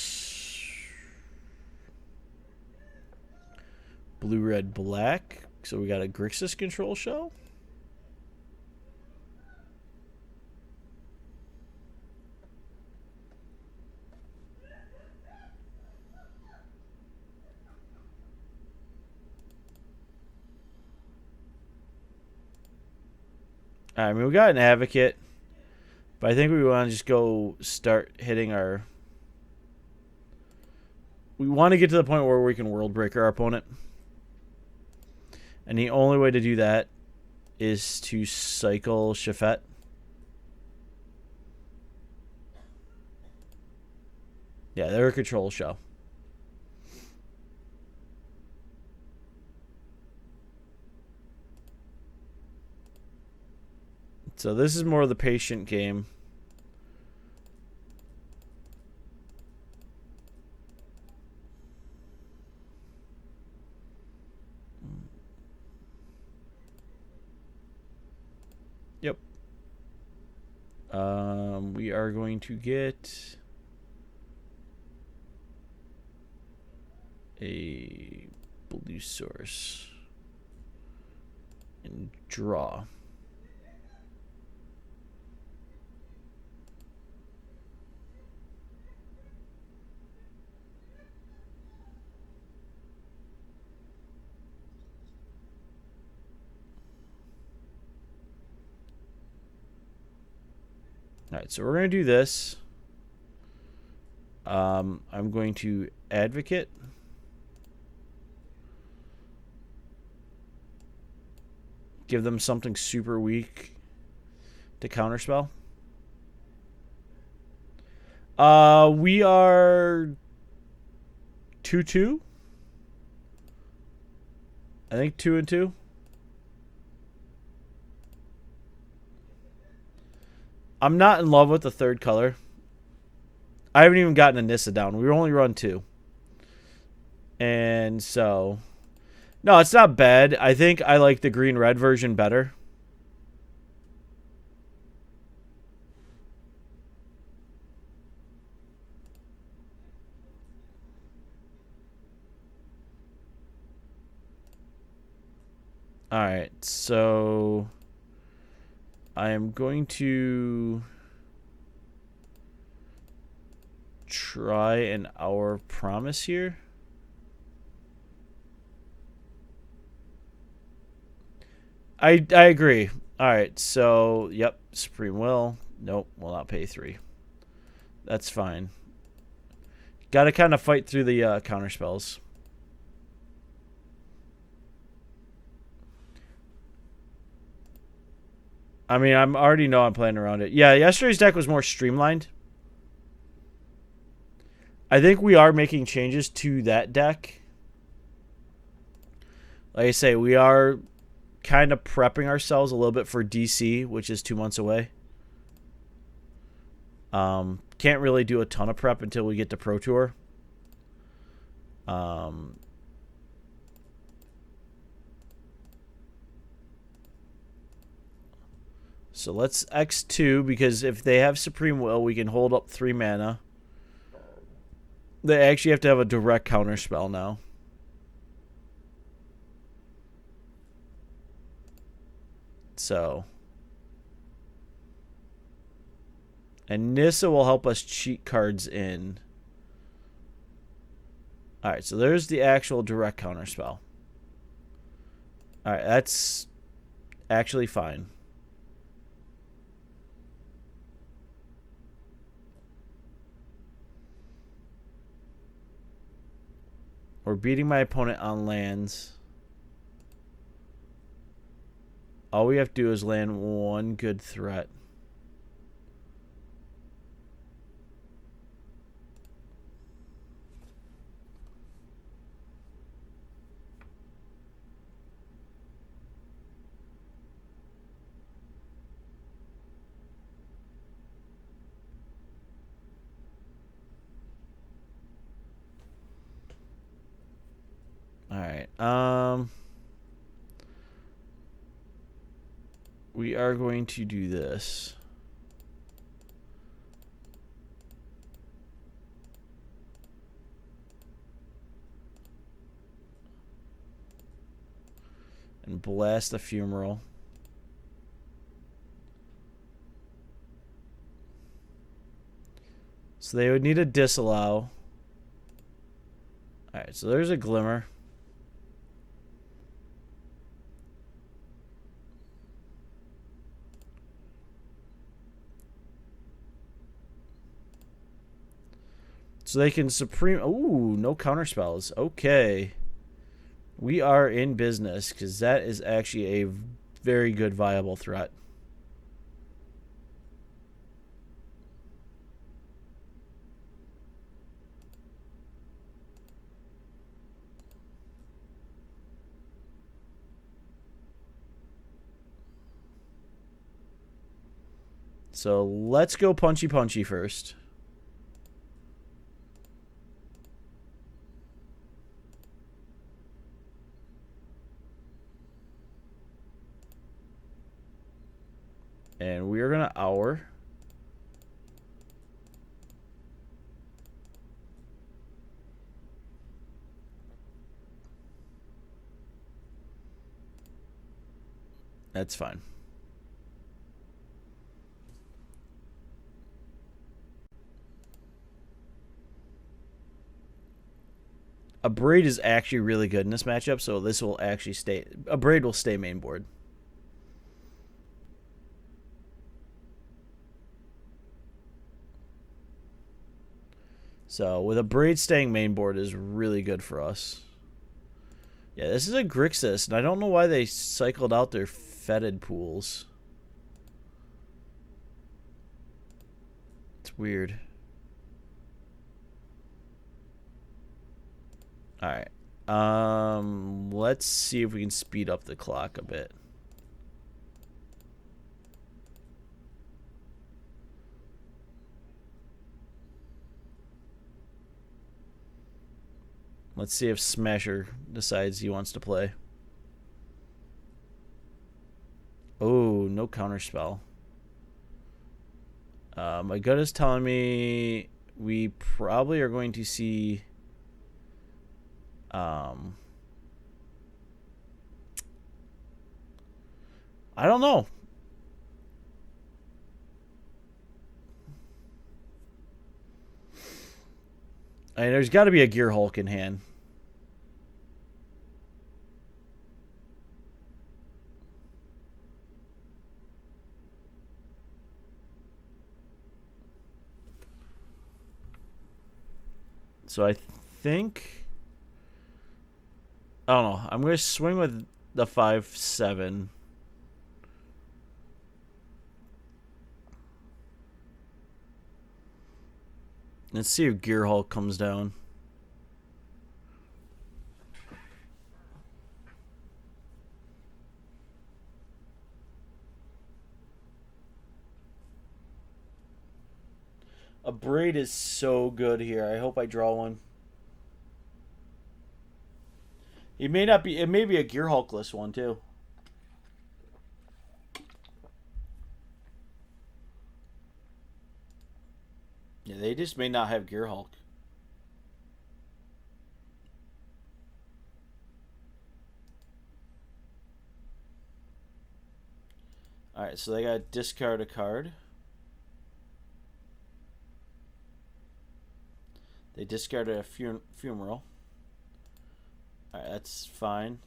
Speaker 1: Blue, red, black. So we got a Grixis control show. I mean, we got an Advocate. But I think we want to just go start hitting our... We want to get to the point where we can World Breaker our opponent. And the only way to do that is to cycle Shafet. Yeah, they're a control show. So this is more of the patient game. Yep. We are going to get a blue source and draw. Alright, so we're going to do this. I'm going to Advocate. Give them something super weak to counterspell. We are 2-2. I think 2-2. I'm not in love with the third color. I haven't even gotten a Nissa down. We only run 2. And so... No, it's not bad. I think I like the green-red version better. Alright, so... I am going to try an Hour of Promise here. I agree. Alright, so, yep, Supreme Will. Nope, will not pay 3. That's fine. Gotta kind of fight through the counter spells. I mean, I already know I'm playing around it. Yeah, yesterday's deck was more streamlined. I think we are making changes to that deck. Like I say, we are kind of prepping ourselves a little bit for DC, which is 2 months away. Can't really do a ton of prep until we get to Pro Tour. So let's X2, because if they have Supreme Will, we can hold up 3 mana. They actually have to have a direct counter spell now. So. And Nissa will help us cheat cards in. Alright, so there's the actual direct counter spell. Alright, that's actually fine. We're beating my opponent on lands. All we have to do is land one good threat. Alright, we are going to do this. And blast the Fumarole. So they would need a disallow. Alright, so there's a Glimmer. So they can Supreme... Ooh, no counter spells. Okay. We are in business, because that is actually a very good viable threat. So let's go punchy punchy first. And we are going to hour. That's fine. A Braid is actually really good in this matchup, so this will actually stay... A Braid will stay main board. So, with a Braid staying main board is really good for us. Yeah, this is a Grixis, and I don't know why they cycled out their fetid pools. It's weird. Alright. Let's see if we can speed up the clock a bit. Let's see if Smasher decides he wants to play. Oh, no counterspell. My gut is telling me we probably are going to see... I don't know. I mean, there's got to be a Gear Hulk in hand. So I think... I don't know. I'm going to swing with the 5/7. Let's see if Gear Hulk comes down. A braid is so good here. I hope I draw one. It may not be. It may be a Gear Hulkless one too. Yeah, they just may not have Gear Hulk. All right, so they got to discard a card. They discarded a funeral. All right, that's fine.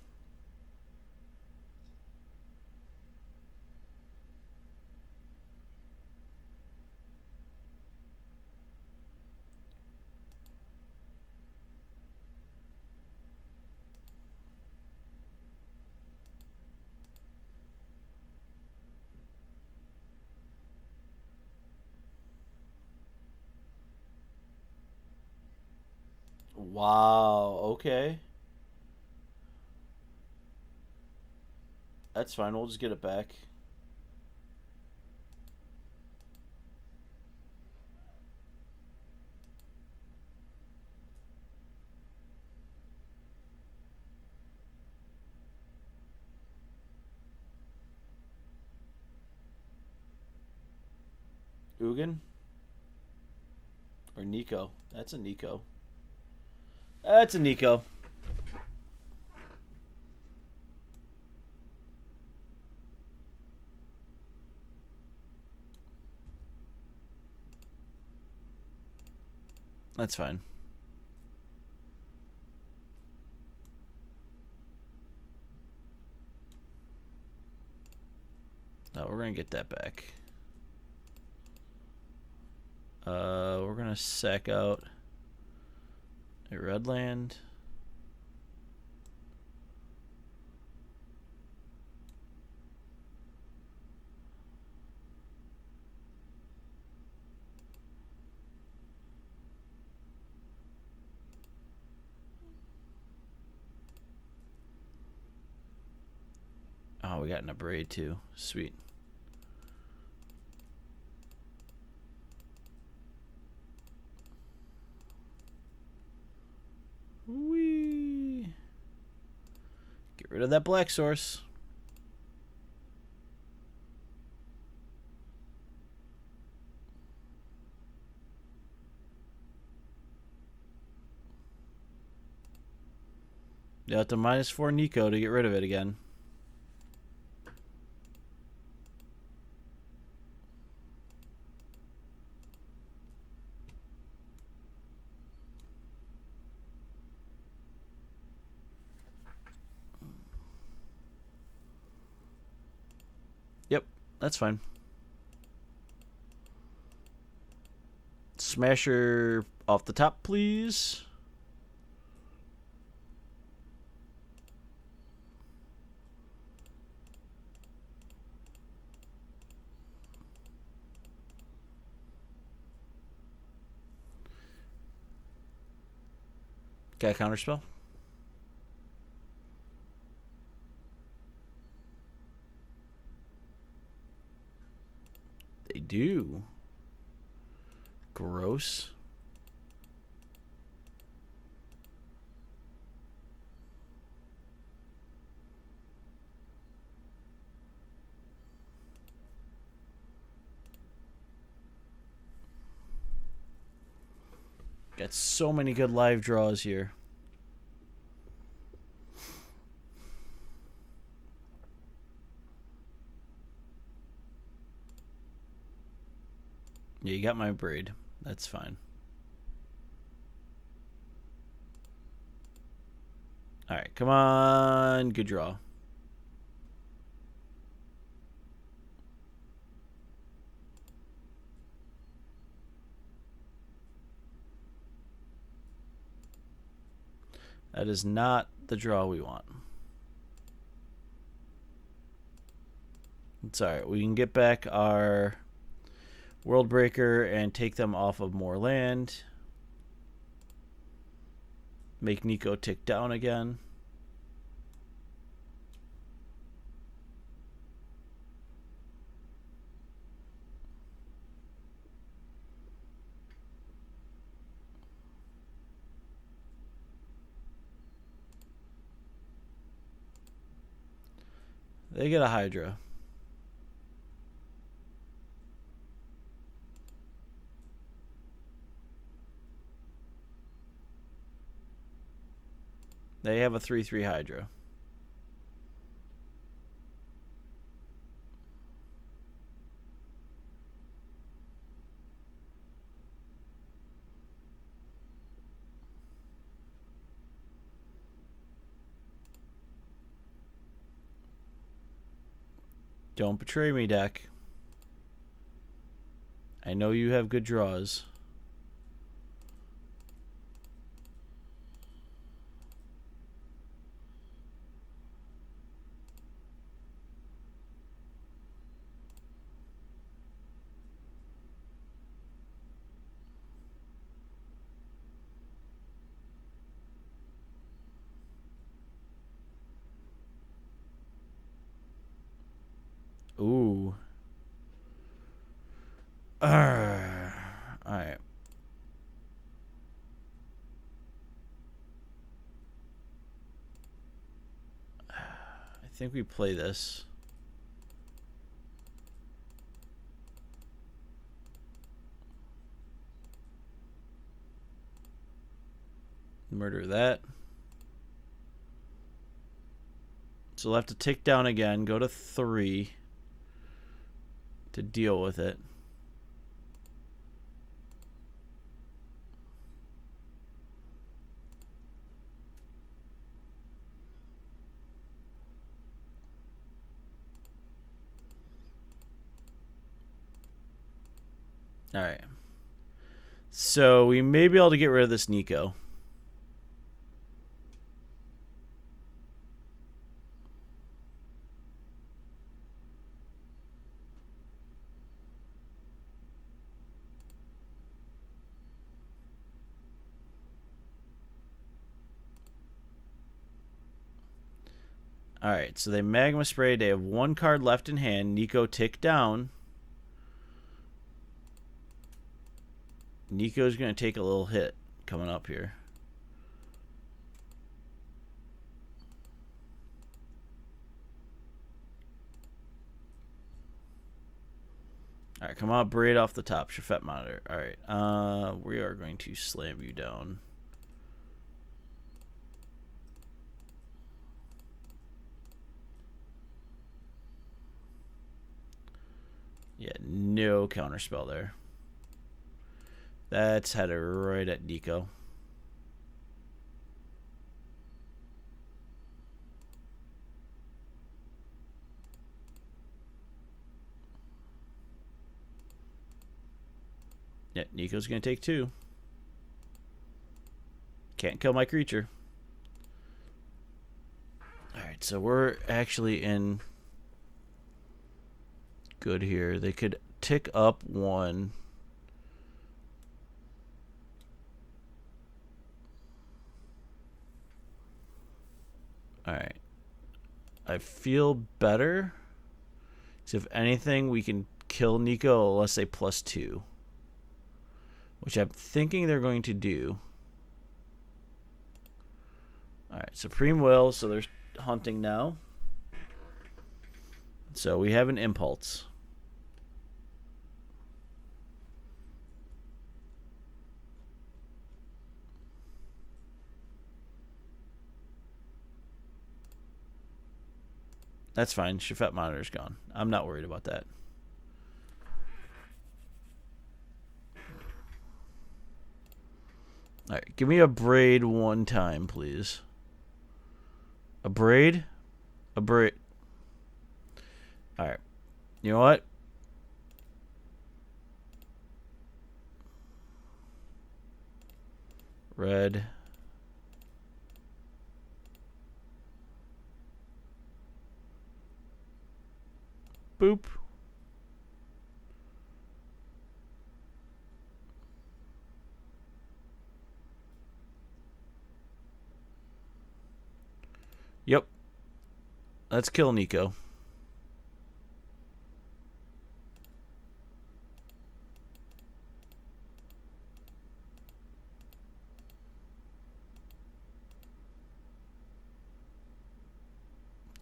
Speaker 1: Wow. Okay. That's fine. We'll just get it back. Ugin or Nico? That's a Nico. That's a Nico. That's fine. No, we're gonna get that back. We're gonna sack out a red land. Oh, we got an braid too. Sweet. Whee! Get rid of that black source. You have to -4 Nico to get rid of it again. Yep, that's fine. Smasher off the top, please. Got a counterspell? They do. Gross. Got so many good live draws here. Yeah, you got my braid. That's fine. All right, come on. Good draw. That is not the draw we want. It's alright. We can get back our World Breaker and take them off of more land. Make Nico tick down again. They get a Hydra. They have a 3/3 Hydra. Don't betray me, deck. I know you have good draws. Ooh. Alright. I think we play this. Murder that. So we'll have to tick down again, go to 3 to deal with it. Alright. So we may be able to get rid of this Nico. Alright, so they Magma Spray. They have 1 card left in hand. Nico tick down. Nico's going to take a little hit coming up here. Alright, come on, braid off the top. Shafet Monitor. Alright, we are going to slam you down. Yeah, no counterspell there. That's headed right at Nico. Yeah, Nico's going to take 2. Can't kill my creature. Alright, so we're actually in good here. They could tick up 1. Alright. I feel better. So if anything, we can kill Nico, let's say +2. Which I'm thinking they're going to do. Alright, Supreme Will, so they're hunting now. So we have an Impulse. That's fine. Shafet Monitor's gone. I'm not worried about that. Alright, give me a braid 1 time, please. A braid? A braid. Alright. You know what? Red. Boop. Yep. Let's kill Nico.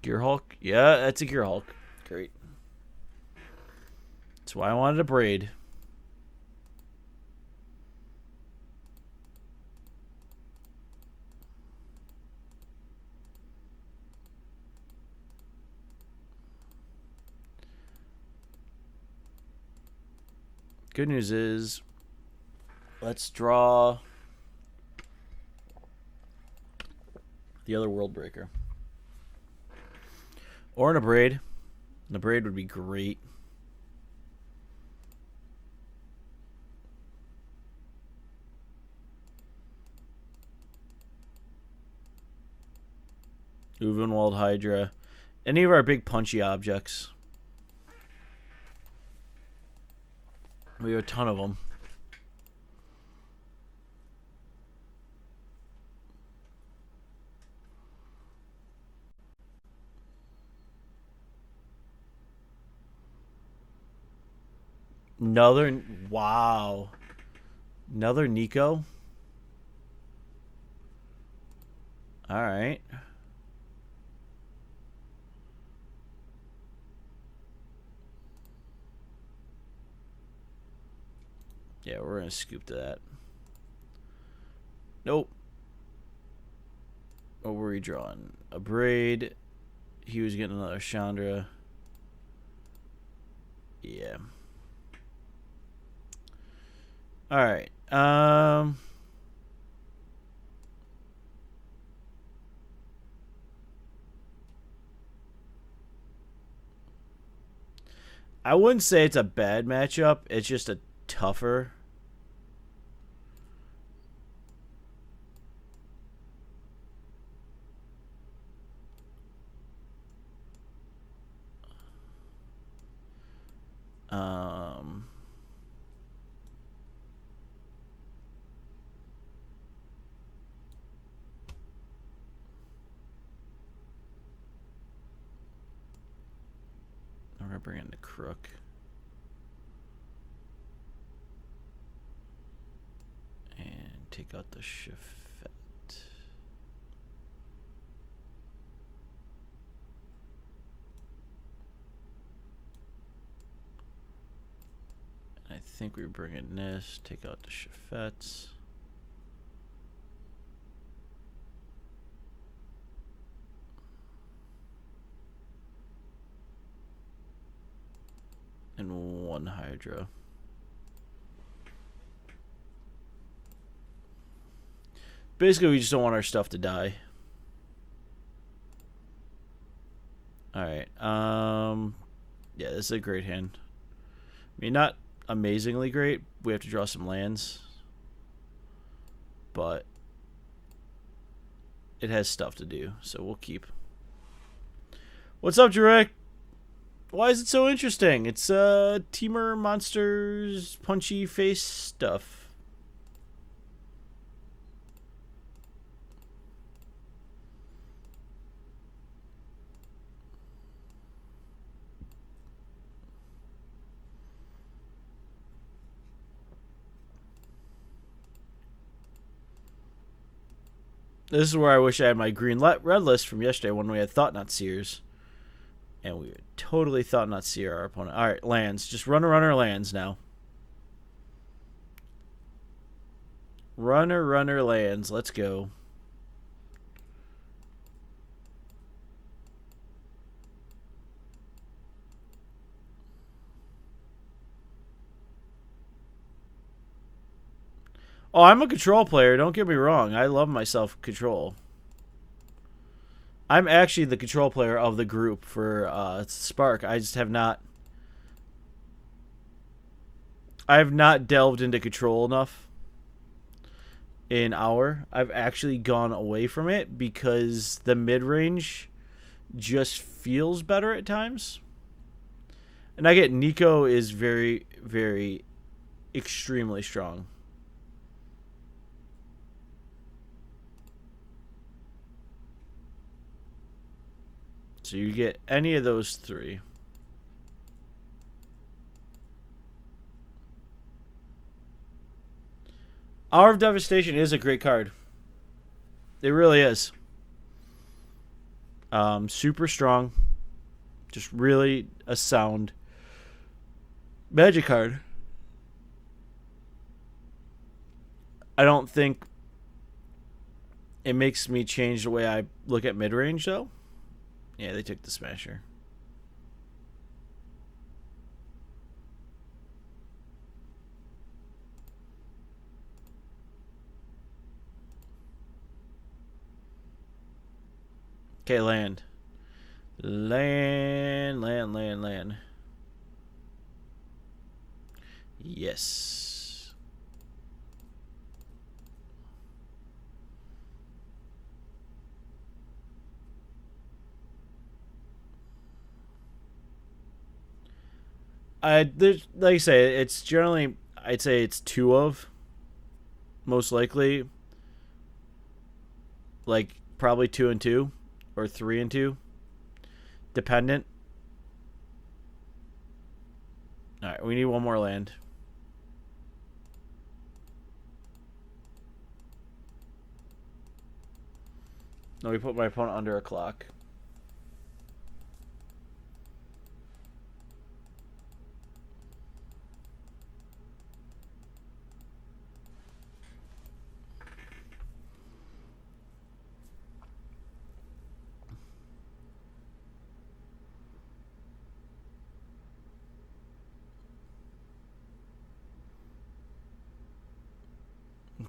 Speaker 1: Gear Hulk? Yeah, that's a Gear Hulk. Great. That's why I wanted a braid. Good news is, let's draw the other World Breaker. Or in a braid. The braid would be great. Uvenwald Hydra. Any of our big punchy objects. We have a ton of them. Another, wow. Another Nico. All right. Yeah, we're going to scoop to that. Nope. What were we drawing? A braid. He was getting another Chandra. Yeah. All right. I wouldn't say it's a bad matchup. It's just a tougher. I'm gonna bring in the Crook. And take out the Chifette. I think we bring in this, take out the Chiffettes. And one Hydra. Basically, we just don't want our stuff to die. Alright. Yeah, this is a great hand. I mean, not amazingly great. We have to draw some lands. But it has stuff to do, so we'll keep. What's up, Jarek? Why is it so interesting? It's Temur monsters punchy face stuff. This is where I wish I had my green-red list from yesterday when we had Thought-Knot Seers. And we would totally Thought-Knot Seer our opponent. Alright, lands. Just run our lands now. Runner lands. Let's go. Oh, I'm a control player. Don't get me wrong. I love myself control. I'm actually the control player of the group for Spark. I just have not... I have not delved into control enough in Hour. I've actually gone away from it because the mid-range just feels better at times. And I get Nico is very, very extremely strong. So you get any of those three. Hour of Devastation is a great card. It really is. Super strong. Just really a sound magic card. I don't think it makes me change the way I look at mid range, though. Yeah, they took the Smasher. Okay, land. Land. Yes. There's, like I say, it's generally, I'd say it's two of, most likely, like probably 2 and 2 or 3 and 2, dependent. All right, we need one more land. No, we put my opponent under a clock.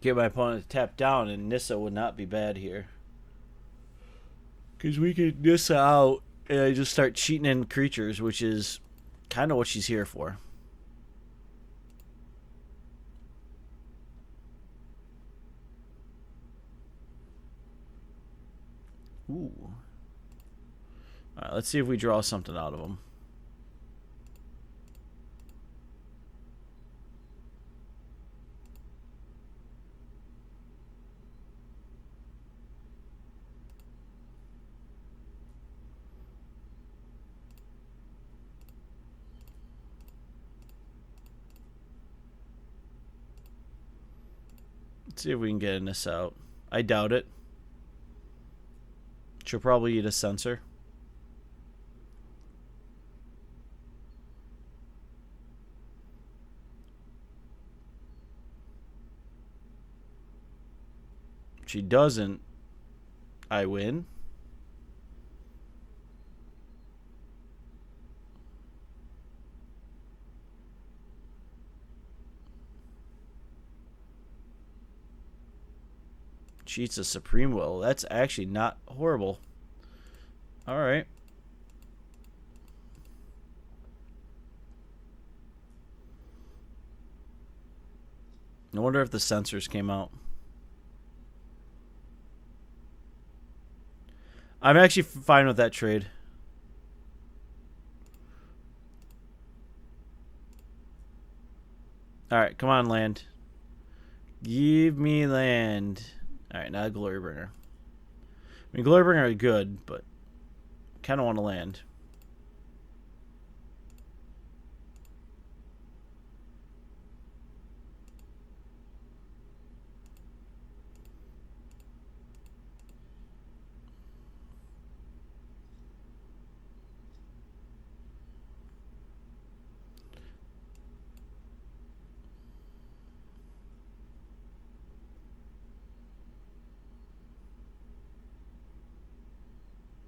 Speaker 1: Get my opponent to tap down, and Nissa would not be bad here. Because we could Nissa out and just start cheating in creatures, which is kind of what she's here for. Ooh. Alright, let's see if we draw something out of them. Let's see if we can get this out. I doubt it. She'll probably eat a sensor. If she doesn't, I win. She eats a Supreme Will. That's actually not horrible. Alright. I wonder if the sensors came out. I'm actually fine with that trade. Alright, come on, land. Give me land. Alright, now Glorybringer. I mean, Glorybringer are good, but kind of want to land.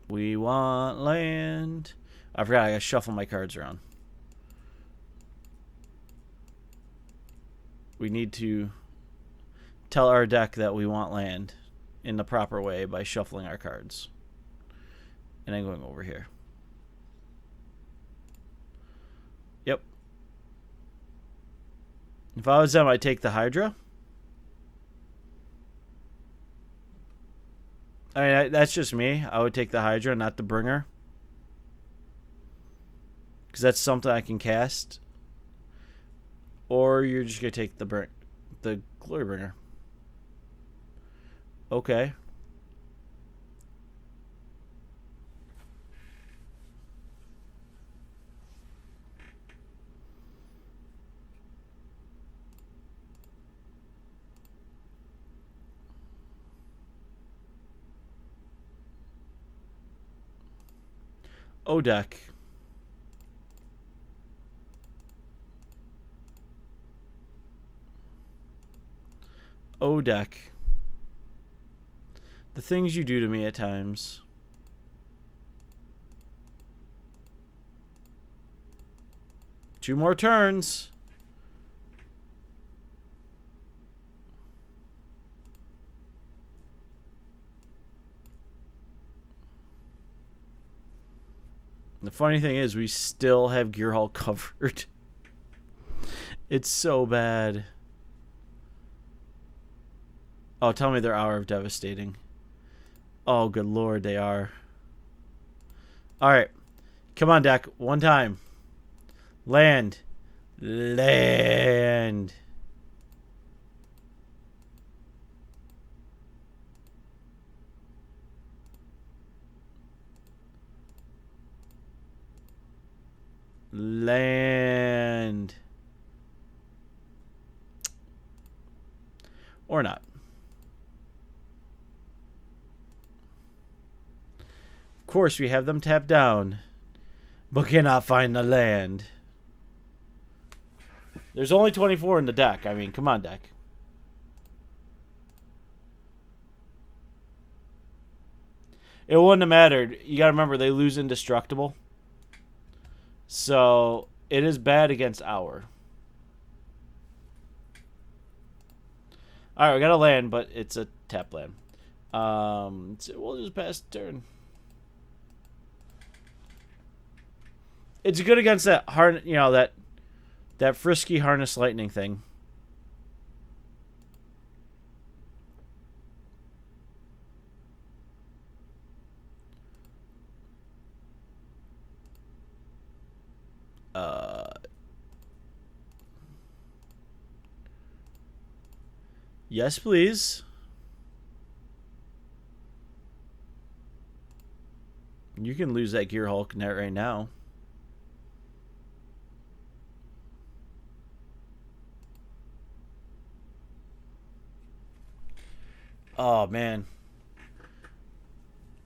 Speaker 1: We want land. I forgot I gotta shuffle my cards around. We need to tell our deck that we want land in the proper way by shuffling our cards. And then going over here. Yep. If I was them, I'd take the Hydra. I mean, that's just me. I would take the Hydra, not the Bringer. Because that's something I can cast. Or you're just going to take the Glorybringer. Okay. O deck. O deck. The things you do to me at times. Two more turns. The funny thing is, we still have Gear Hall covered. It's so bad. Oh, tell me they're Hour of Devastating. Oh, good lord, they are. Alright. Come on, deck. One time. Land. Land. Land. Or not. Of course, we have them tapped down, but cannot find the land. There's only 24 in the deck. I mean, come on, deck. It wouldn't have mattered. You got to remember, they lose indestructible. So, it is bad against Hour. Alright, we got a land, but it's a tap land. So we'll just pass the turn. It's good against that that frisky Harness Lightning thing. Yes, please. You can lose that Gear Hulk net right now. Oh, man.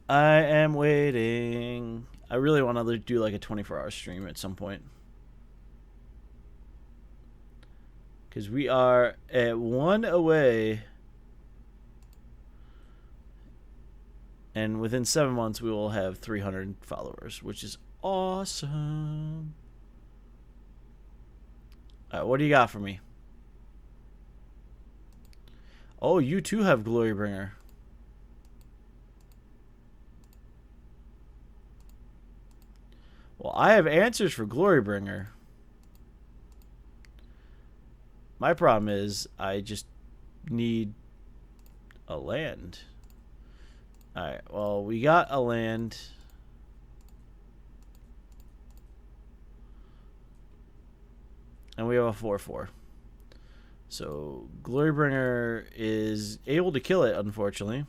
Speaker 1: I am waiting. I really want to do like a 24-hour stream at some point. Because we are at 1 away. And within 7 months, we will have 300 followers, which is awesome. All right, what do you got for me? Oh, you too have Glorybringer. Well, I have answers for Glorybringer. My problem is I just need a land. Alright, well, we got a land. And we have a 4/4. So, Glorybringer is able to kill it, unfortunately.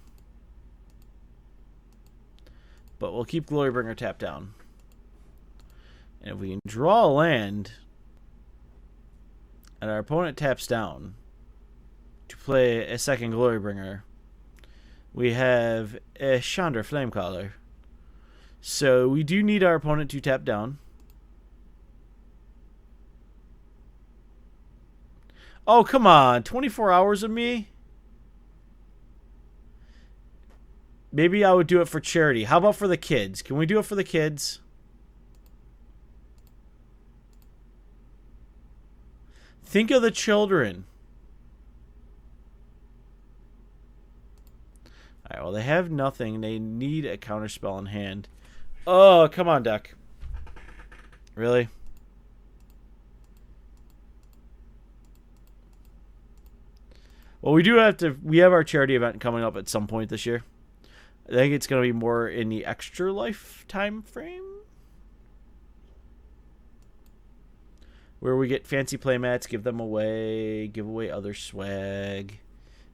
Speaker 1: But we'll keep Glorybringer tapped down. And if we can draw a land, and our opponent taps down to play a second Glorybringer, we have a Chandra Flamecaller. So we do need our opponent to tap down. Oh, come on. 24 hours of me? Maybe I would do it for charity. How about for the kids? Can we do it for the kids? Think of the children. Alright, well, they have nothing. They need a counterspell in hand. Oh, come on, deck. Really? Well, we have our charity event coming up at some point this year. I think it's going to be more in the extra life time frame, where we get fancy playmats, give them away, give away other swag.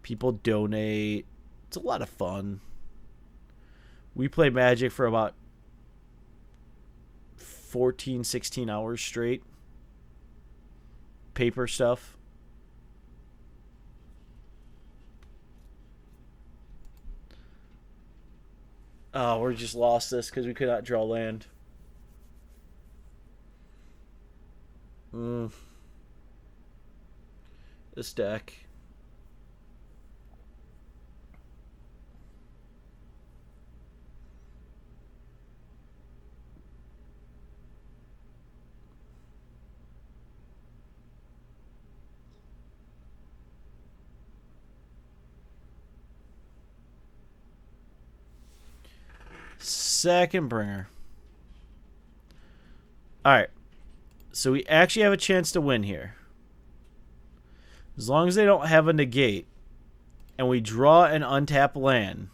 Speaker 1: People donate. It's a lot of fun. We play Magic for about 14, 16 hours straight. Paper stuff. Oh, we just lost this because we could not draw land. Mm, this deck. Second bringer. Alright. So we actually have a chance to win here. As long as they don't have a negate and we draw an untap land.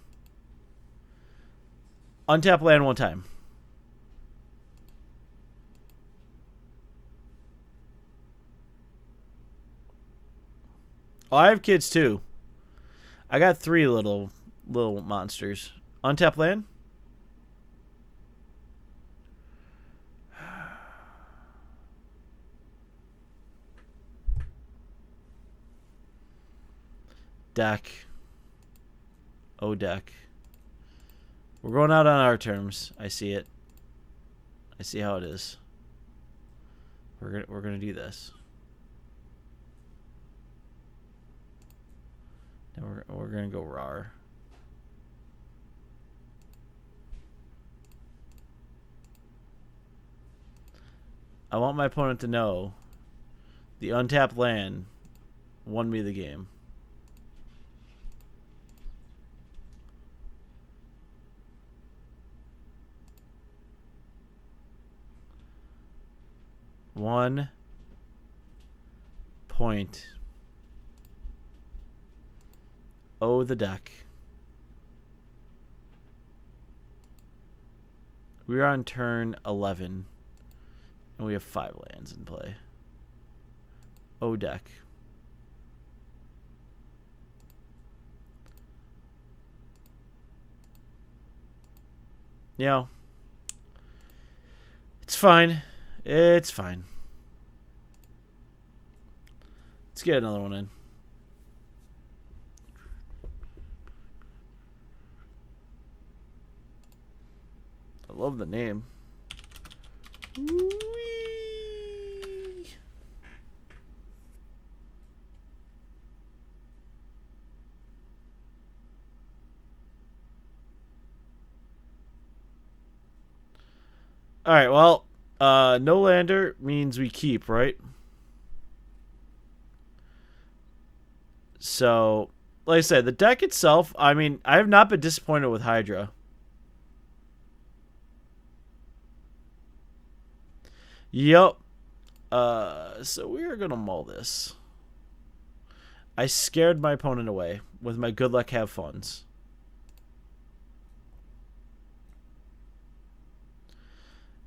Speaker 1: Untap land one time. Oh, I have kids too. I got 3 little monsters. Untap land? Deck. Oh, deck. We're going out on our terms. I see it. I see how it is. We're gonna do this. Then we're gonna go rar. I want my opponent to know the untapped land won me the game. One point. Oh, the deck. We're on turn 11. And we have 5 lands in play. Oh, deck. Yeah. It's fine. It's fine. Let's get another one in. I love the name. Whee! All right, well, no lander means we keep, right? So, like I said, the deck itself, I mean, I have not been disappointed with Hydra. Yep. So we are gonna mull this. I scared my opponent away with my good luck have funds.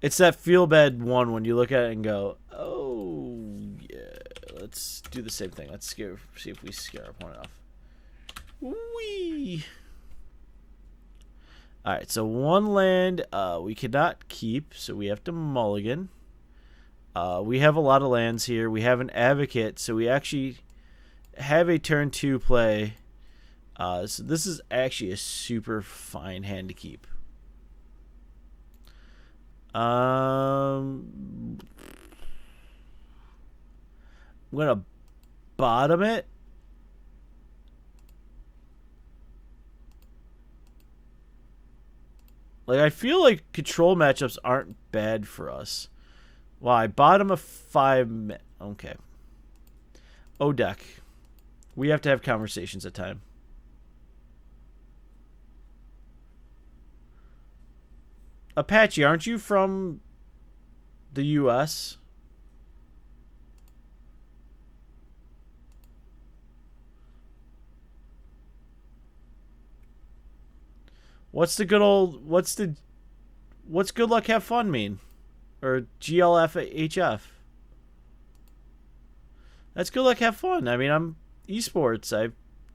Speaker 1: It's that feel bad one when you look at it and go, oh yeah, let's do the same thing. Let's see if we scare our opponent off. Whee! Alright, so 1 land we cannot keep, so we have to mulligan. We have a lot of lands here. We have an advocate, so we actually have a turn 2 play. So this is actually a super fine hand to keep. I'm gonna bottom it. Like, I feel like control matchups aren't bad for us. Why? Bottom of 5. Okay. Oh, deck. We have to have conversations at time. Apache, aren't you from the U.S.? What's good luck have fun mean? Or GLFHF? That's good luck have fun. I mean, I'm esports.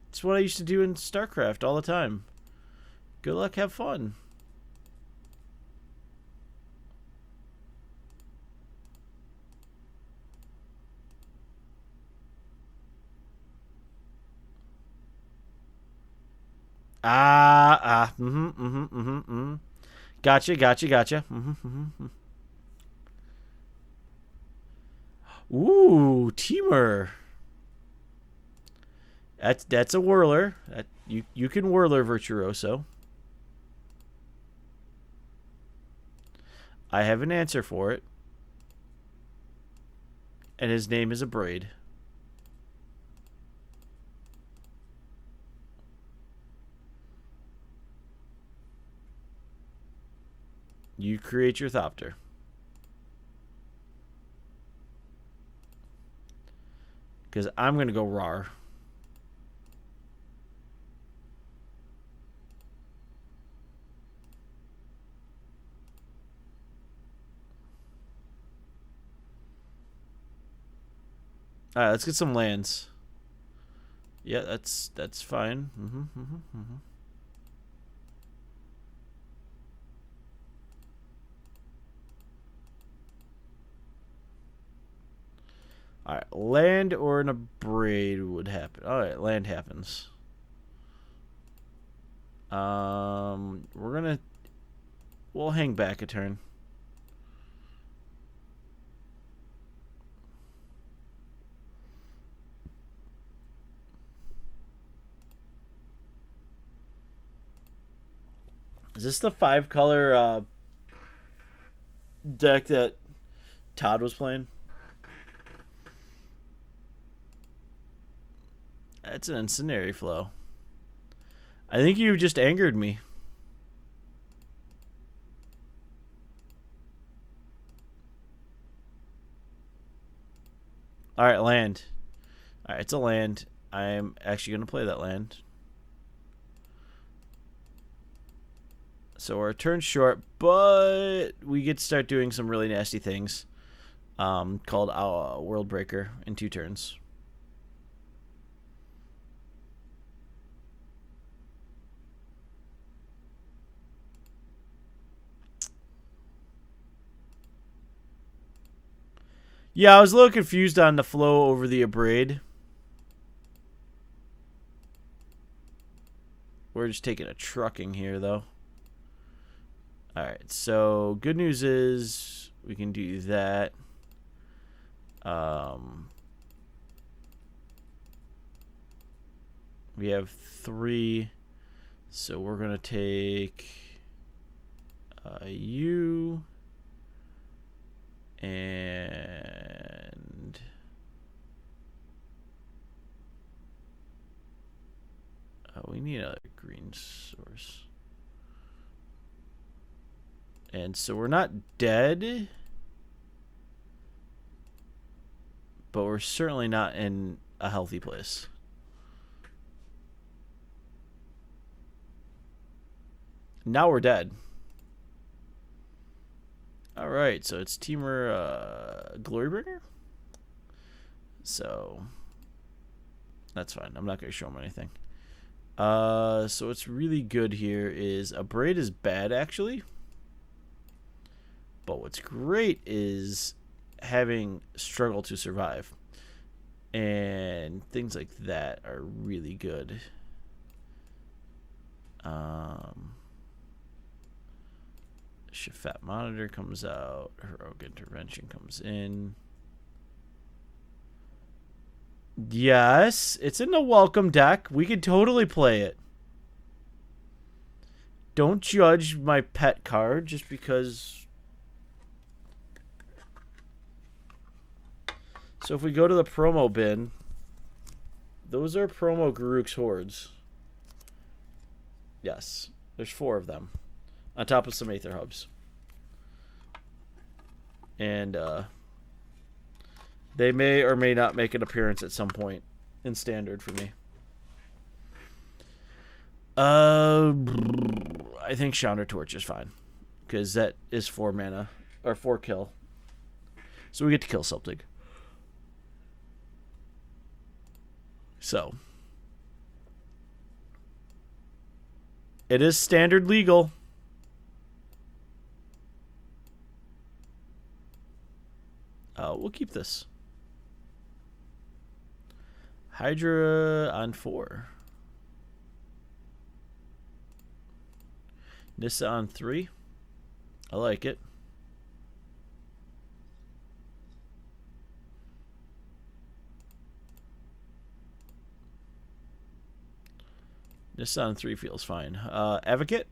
Speaker 1: It's what I used to do in StarCraft all the time. Good luck have fun. Gotcha. Ooh, Temur. That's a whirler. You can whirler virtuoso. I have an answer for it. And his name is a braid. You create your Thopter. Because I'm going to go Rar. All right, let's get some lands. Yeah, that's fine. All right, land or an abrade would happen. All right, land happens. We'll hang back a turn. Is this the 5-color deck that Todd was playing? That's an incendiary flow. I think you just angered me. All right, land. All right, it's a land. I'm actually going to play that land. So we're a turn short, but we get to start doing some really nasty things called World Breaker in 2 turns. Yeah, I was a little confused on the flow over the abrade. We're just taking a trucking here, though. Alright, so good news is we can do that. We have 3, so we're going to take you and we need a green source. And so we're not dead, but we're certainly not in a healthy place. Now we're dead. Alright, so it's Temur Glorybringer. So that's fine. I'm not going to show him anything. So what's really good here is Abrade is bad, actually. But what's great is having Struggle to Survive. And things like that are really good. Shafat Monitor comes out. Heroic Intervention comes in. Yes, it's in the welcome deck. We could totally play it. Don't judge my pet card just because. So if we go to the promo bin, those are promo Garruk's Hordes. Yes, there's 4 of them. On top of some Aether Hubs. And they may or may not make an appearance at some point in Standard for me. I think Chandra Torch is fine. Because that is 4 mana. Or 4 kill. So we get to kill something. So. It is Standard legal. We'll keep this. Hydra on 4. Nissa on 3. I like it. Nissa on 3 feels fine. Advocate?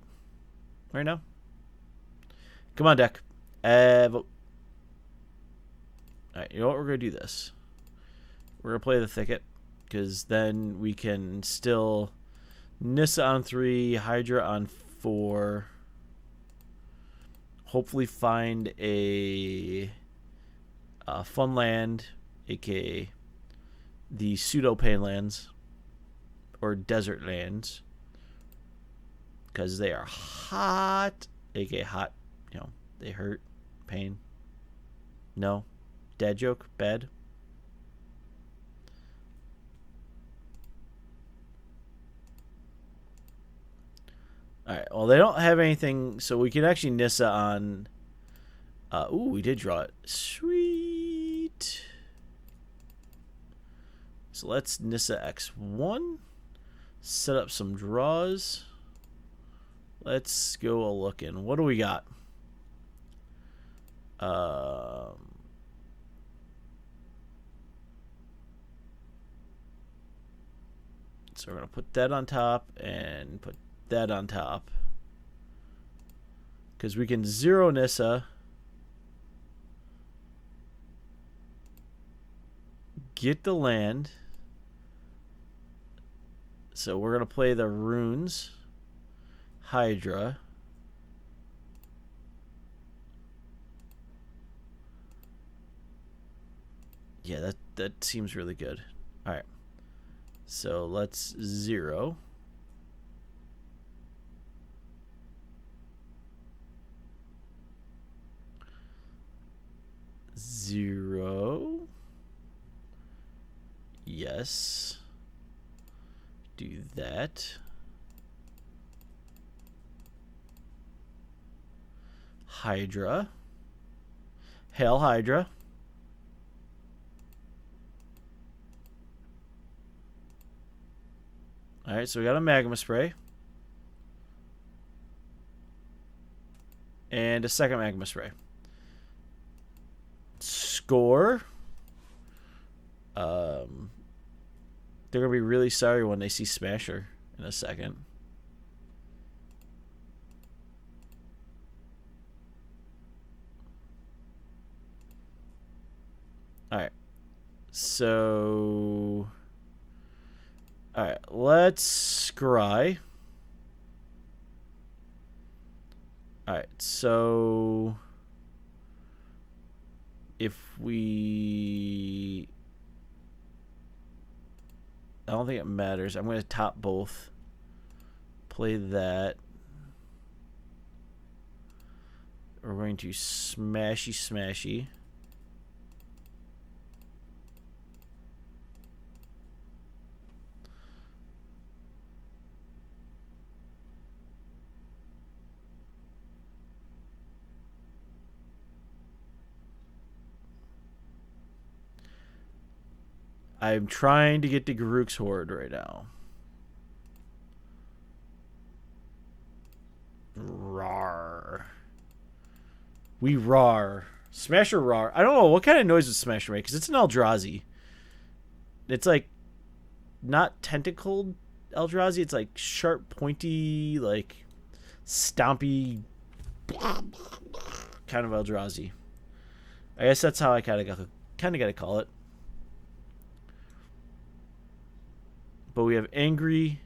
Speaker 1: Right now? Come on, deck. Alright, you know what? We're going to do this. We're going to play the Thicket, because then we can still Nissa on 3, Hydra on 4. Hopefully find a fun land, aka the pseudo pain lands or desert lands, because they are hot, aka hot. You know, they hurt, pain. No, dad joke, bad. Alright, well, they don't have anything, so we can actually Nissa on... ooh, we did draw it. Sweet. So let's Nissa X1. Set up some draws. Let's go a looking. What do we got? So we're going to put that on top and put that on top, because we can 0 Nissa, get the land. So we're going to play the runes, Hydra. Yeah, that seems really good. All right, so let's 0. Zero. Yes. Do that. Hydra. Hail Hydra. Alright, so we got a magma spray. And a second magma spray. Score. They're gonna be really sorry when they see Smasher in a second. Alright. So alright, let's scry. Alright, so if we... I don't think it matters. I'm going to top both. Play that. We're going to smashy smashy. I'm trying to get to Garruk's Horde right now. Rawr. We rawr. Smasher rawr. I don't know what kind of noise would Smasher make, because it's an Eldrazi. It's like not tentacled Eldrazi. It's like sharp, pointy, like stompy kind of Eldrazi. I guess that's how I kind of got to call it. But we have angry,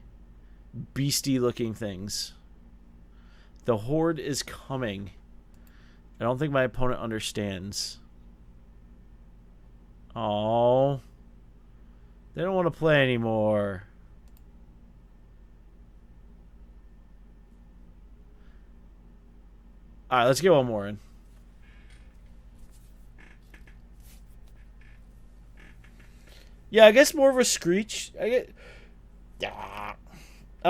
Speaker 1: beastie looking things. The Horde is coming. I don't think my opponent understands. Oh, they don't want to play anymore. Alright, let's get one more in. Yeah, I guess more of a Screech. I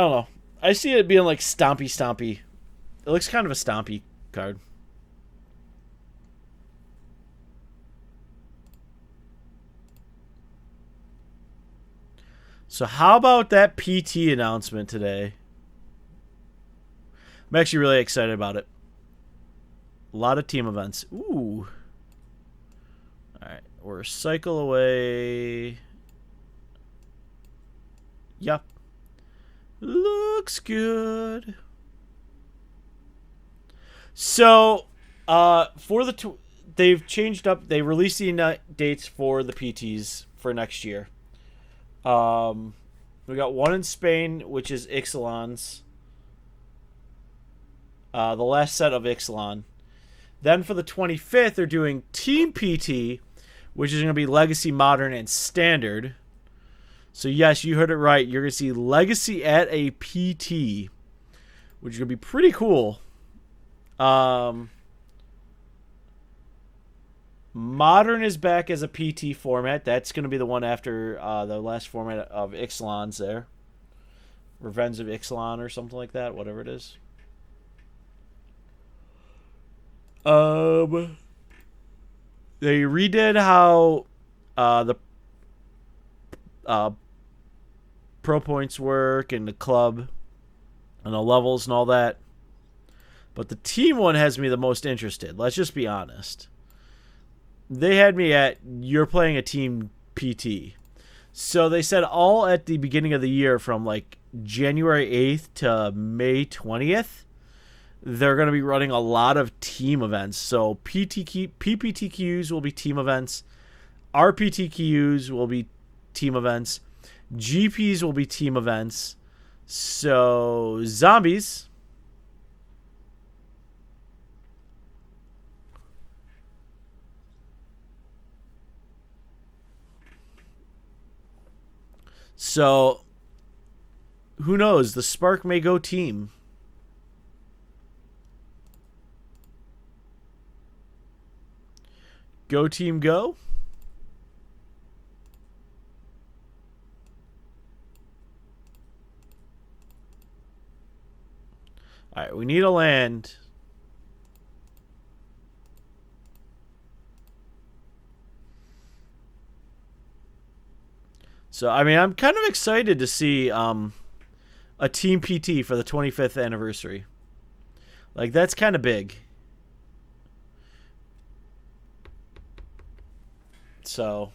Speaker 1: don't know. I see it being like stompy stompy. It looks kind of a stompy card. So how about that PT announcement today? I'm actually really excited about it. A lot of team events. Ooh. Alright, we're a cycle away. Yep. Looks good. So, they've changed up. They released the dates for the PTs for next year. We got one in Spain, which is Ixalan's. The last set of Ixalan. Then for the 25th, they're doing Team PT, which is going to be Legacy, Modern, and Standard. So yes, you heard it right. You're going to see Legacy at a PT, which is going to be pretty cool. Modern is back as a PT format. That's going to be the one after the last format of Ixalan's there. Revenge of Ixalan or something like that, whatever it is. They redid how the pro points work and the club and the levels and all that. But the team one has me the most interested. Let's just be honest. They had me at, you're playing a team PT. So they said all at the beginning of the year from like January 8th to May 20th, they're going to be running a lot of team events. So PPTQs will be team events. RPTQs will be team events. GPs will be team events. So zombies. So who knows? The Spark may go team. Go team go. All right, we need a land. So, I mean, I'm kind of excited to see a Team PT for the 25th anniversary. Like, that's kind of big. So...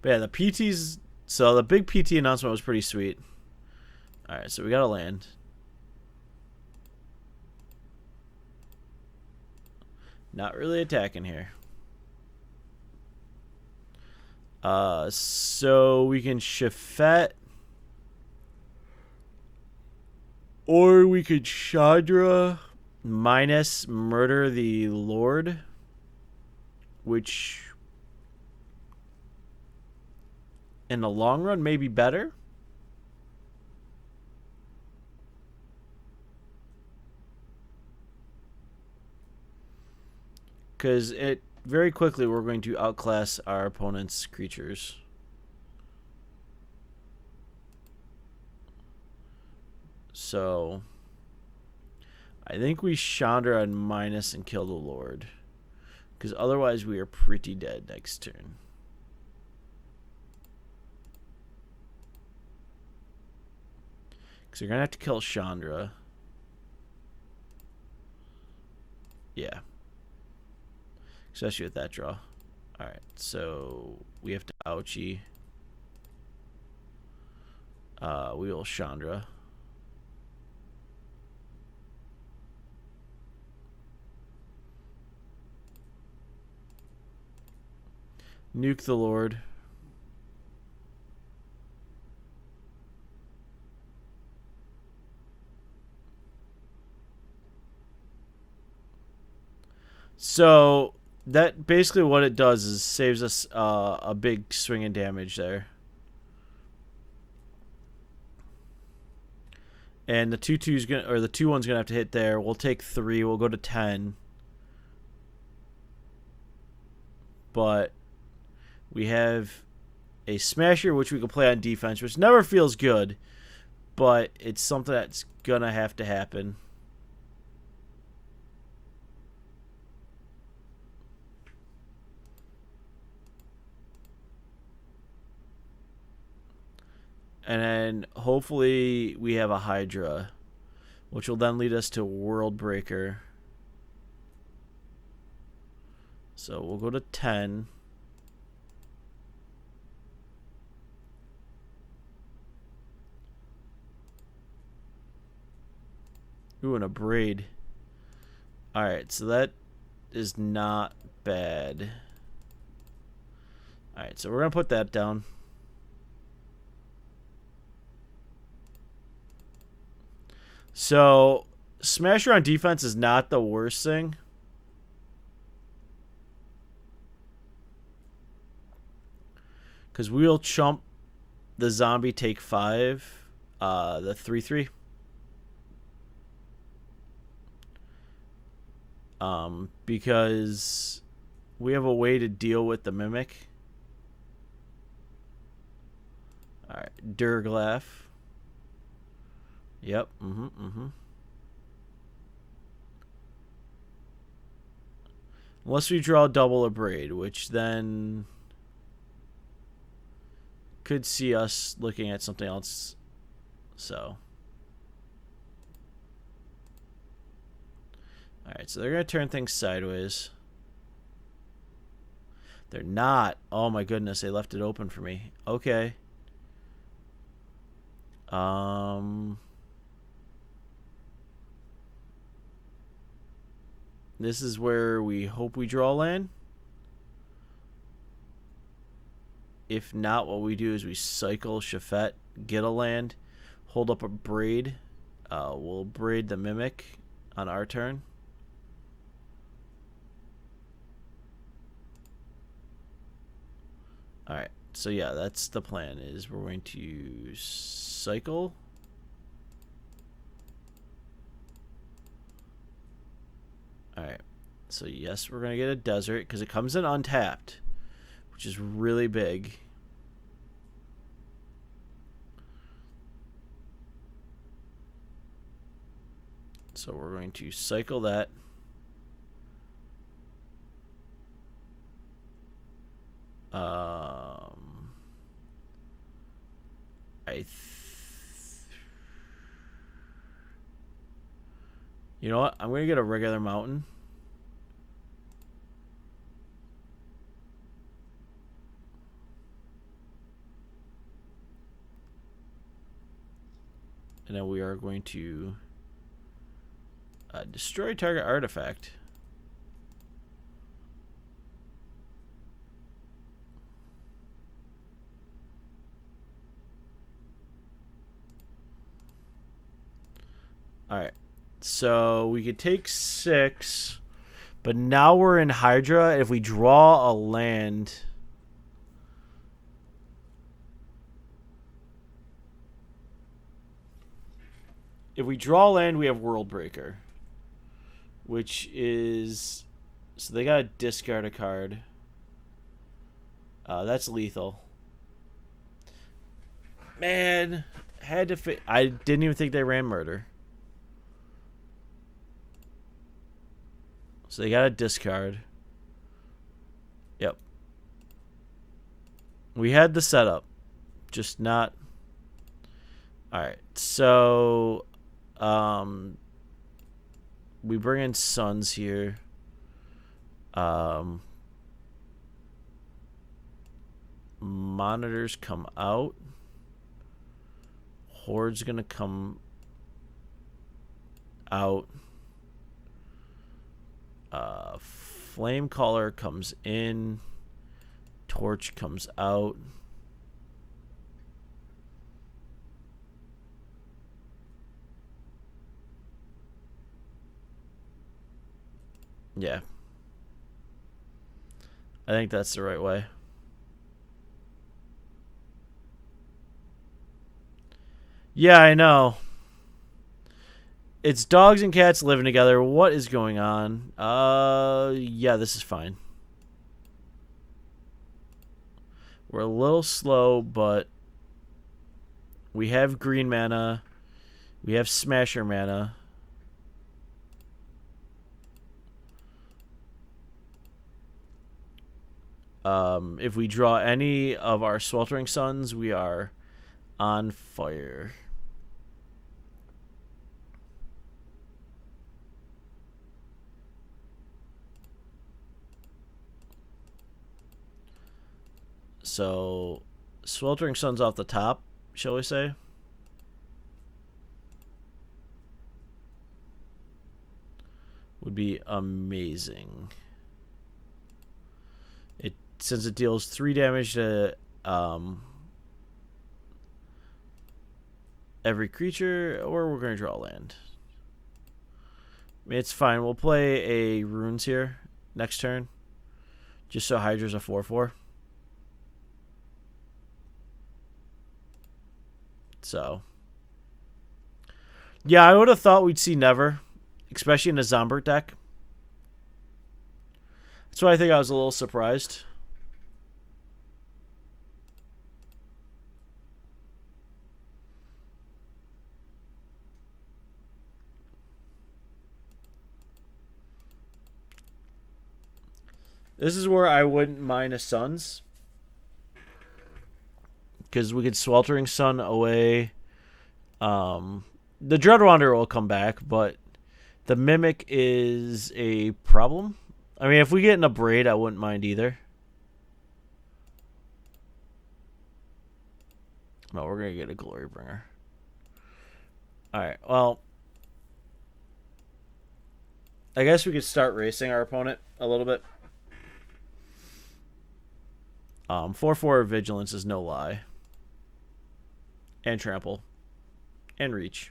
Speaker 1: But yeah, the PTs... So the big PT announcement was pretty sweet. Alright, so we got to land. Not really attacking here. So we can Shafet. Or we could Chandra minus Murder the Lord. Which... in the long run, may be better. Because it very quickly we're going to outclass our opponent's creatures. So I think we Chandra on minus and kill the Lord. Because otherwise we are pretty dead next turn. Because you're going to have to kill Chandra. Yeah. Especially with that draw. Alright, so we have to ouchie. We will Chandra. Nuke the Lord. So that basically what it does is saves us a big swing in damage there. And the 2/2's gonna, or the 2/1's gonna have to hit there. We'll take 3. We'll go to 10. But we have a Smasher, which we can play on defense, which never feels good, but it's something that's gonna have to happen. And then hopefully we have a Hydra, which will then lead us to World Breaker. So we'll go to 10. Ooh, and a braid. Alright, so that is not bad. Alright, so we're going to put that down. So, Smasher on defense is not the worst thing. Because we'll chump the zombie take 5. The 3/3. Because we have a way to deal with the mimic. Alright, Durglaf. Yep, Unless we draw double a braid, which then could see us looking at something else. So. Alright, so they're going to turn things sideways. They're not. Oh my goodness, they left it open for me. Okay. This is where we hope we draw land. If not, what we do is we cycle Shafet, get a land, hold up a braid. We'll braid the mimic on our turn. Alright, so yeah, that's the plan, is we're going to cycle. Alright, so yes, we're going to get a desert, because it comes in untapped, which is really big. So we're going to cycle that. You know what? I'm going to get a regular mountain. And then we are going to destroy target artifact. Alright. So we could take 6. But now we're in Hydra. If we draw a land... If we draw land, we have World Breaker. Which is... So they gotta discard a card. That's lethal. Man, had to I didn't even think they ran murder. So they got a discard. Yep. We had the setup. Just not... Alright, so... we bring in Suns here. Monitors come out. Horde's gonna come out. Flame Caller comes in. Torch comes out. Yeah. I think that's the right way. Yeah, I know. It's dogs and cats living together. What is going on? Yeah, this is fine. We're a little slow, but we have green mana. We have Smasher mana. If we draw any of our Sweltering Suns, we are On fire. So, Sweltering Sun's off the top, shall we say? Would be amazing. Since it deals 3 damage to every creature, or we're going to draw land. I mean, it's fine. We'll play a runes here next turn, just so Hydra's a 4/4. So, yeah, I would have thought we'd see Never, especially in a Zombert deck. That's why I think I was a little surprised. This is where I wouldn't mind a Suns, because we could Sweltering Sun away. The Dreadwander will come back, but the Mimic is a problem. I mean, if we get in a Braid, I wouldn't mind either. No, we're going to get a Glorybringer. Alright, well, I guess we could start racing our opponent a little bit. 4/4 Vigilance is no lie. And Trample. And Reach.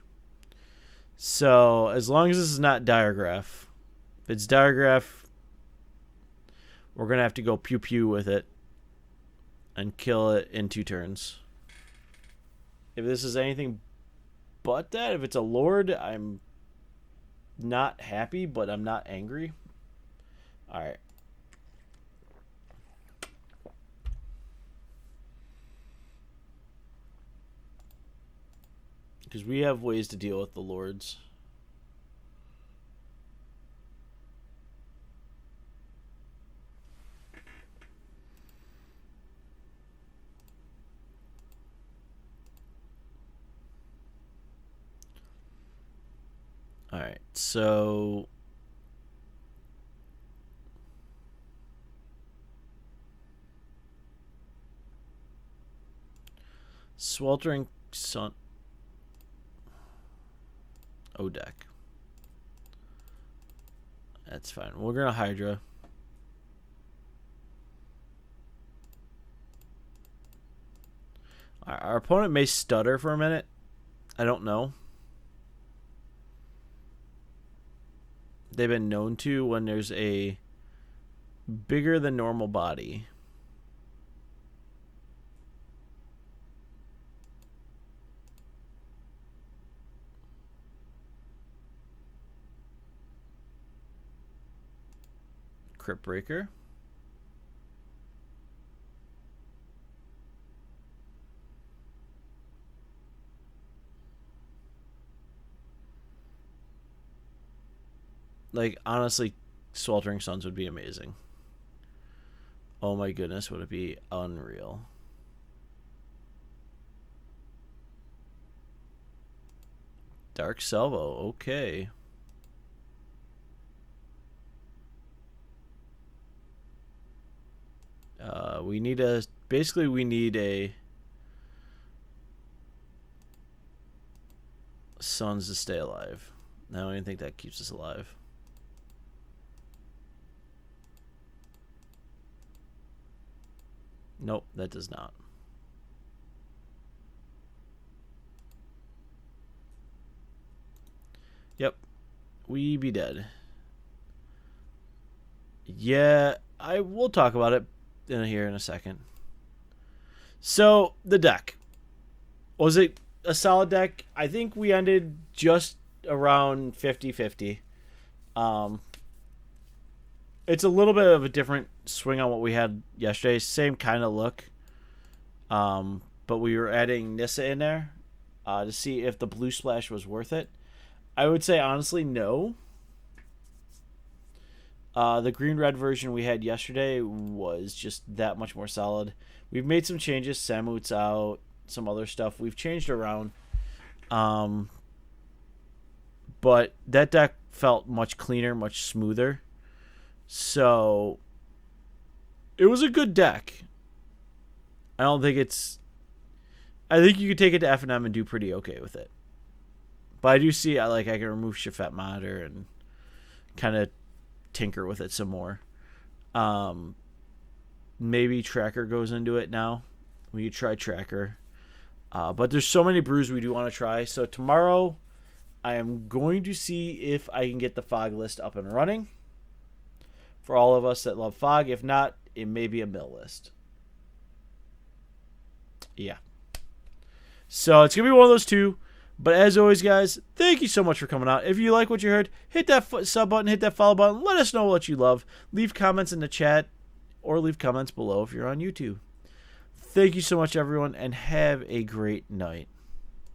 Speaker 1: So, as long as this is not Diregraph. If it's Diregraph, we're going to have to go pew-pew with it. And kill it in 2 turns. If this is anything but that, if it's a Lord, I'm not happy, but I'm not angry. Alright. Because we have ways to deal with the Lords. Alright, so... Sweltering Sun... Deck. That's fine. We're going to Hydra. Our opponent may stutter for a minute. I don't know. They've been known to when there's a bigger than normal body. Crypt Breaker. Like, honestly, Sweltering Suns would be amazing. Oh my goodness, would it be unreal. Dark Salvo, okay. We need a... Basically, we need a... Suns to stay alive. I don't even think that keeps us alive. Nope, that does not. Yep. We be dead. Yeah, I will talk about it here in a second. So, the deck. Was it a solid deck? I think we ended just around 50-50. It's a little bit of a different swing on what we had yesterday. Same kind of look. But we were adding Nissa in there to see if the blue splash was worth it. I would say, honestly, no. The green-red version we had yesterday was just that much more solid. We've made some changes. Samut's out. some other stuff. We've changed around. But that deck felt much cleaner, much smoother. So it was a good deck. I don't think it's... I think you could take it to F&M and do pretty okay with it. But I do see I can remove Shafet Monitor and kind of tinker with it some more. Maybe Tracker goes into it now. We could try Tracker. But there's so many brews we do want to try. So tomorrow I am going to see if I can get the Fog list up and running. For all of us that love Fog. If not, it may be a mill list. Yeah. So it's going to be one of those two. But as always, guys, thank you so much for coming out. If you like what you heard, hit that sub button, hit that follow button. Let us know what you love. Leave comments in the chat or leave comments below if you're on YouTube. Thank you so much, everyone, and have a great night.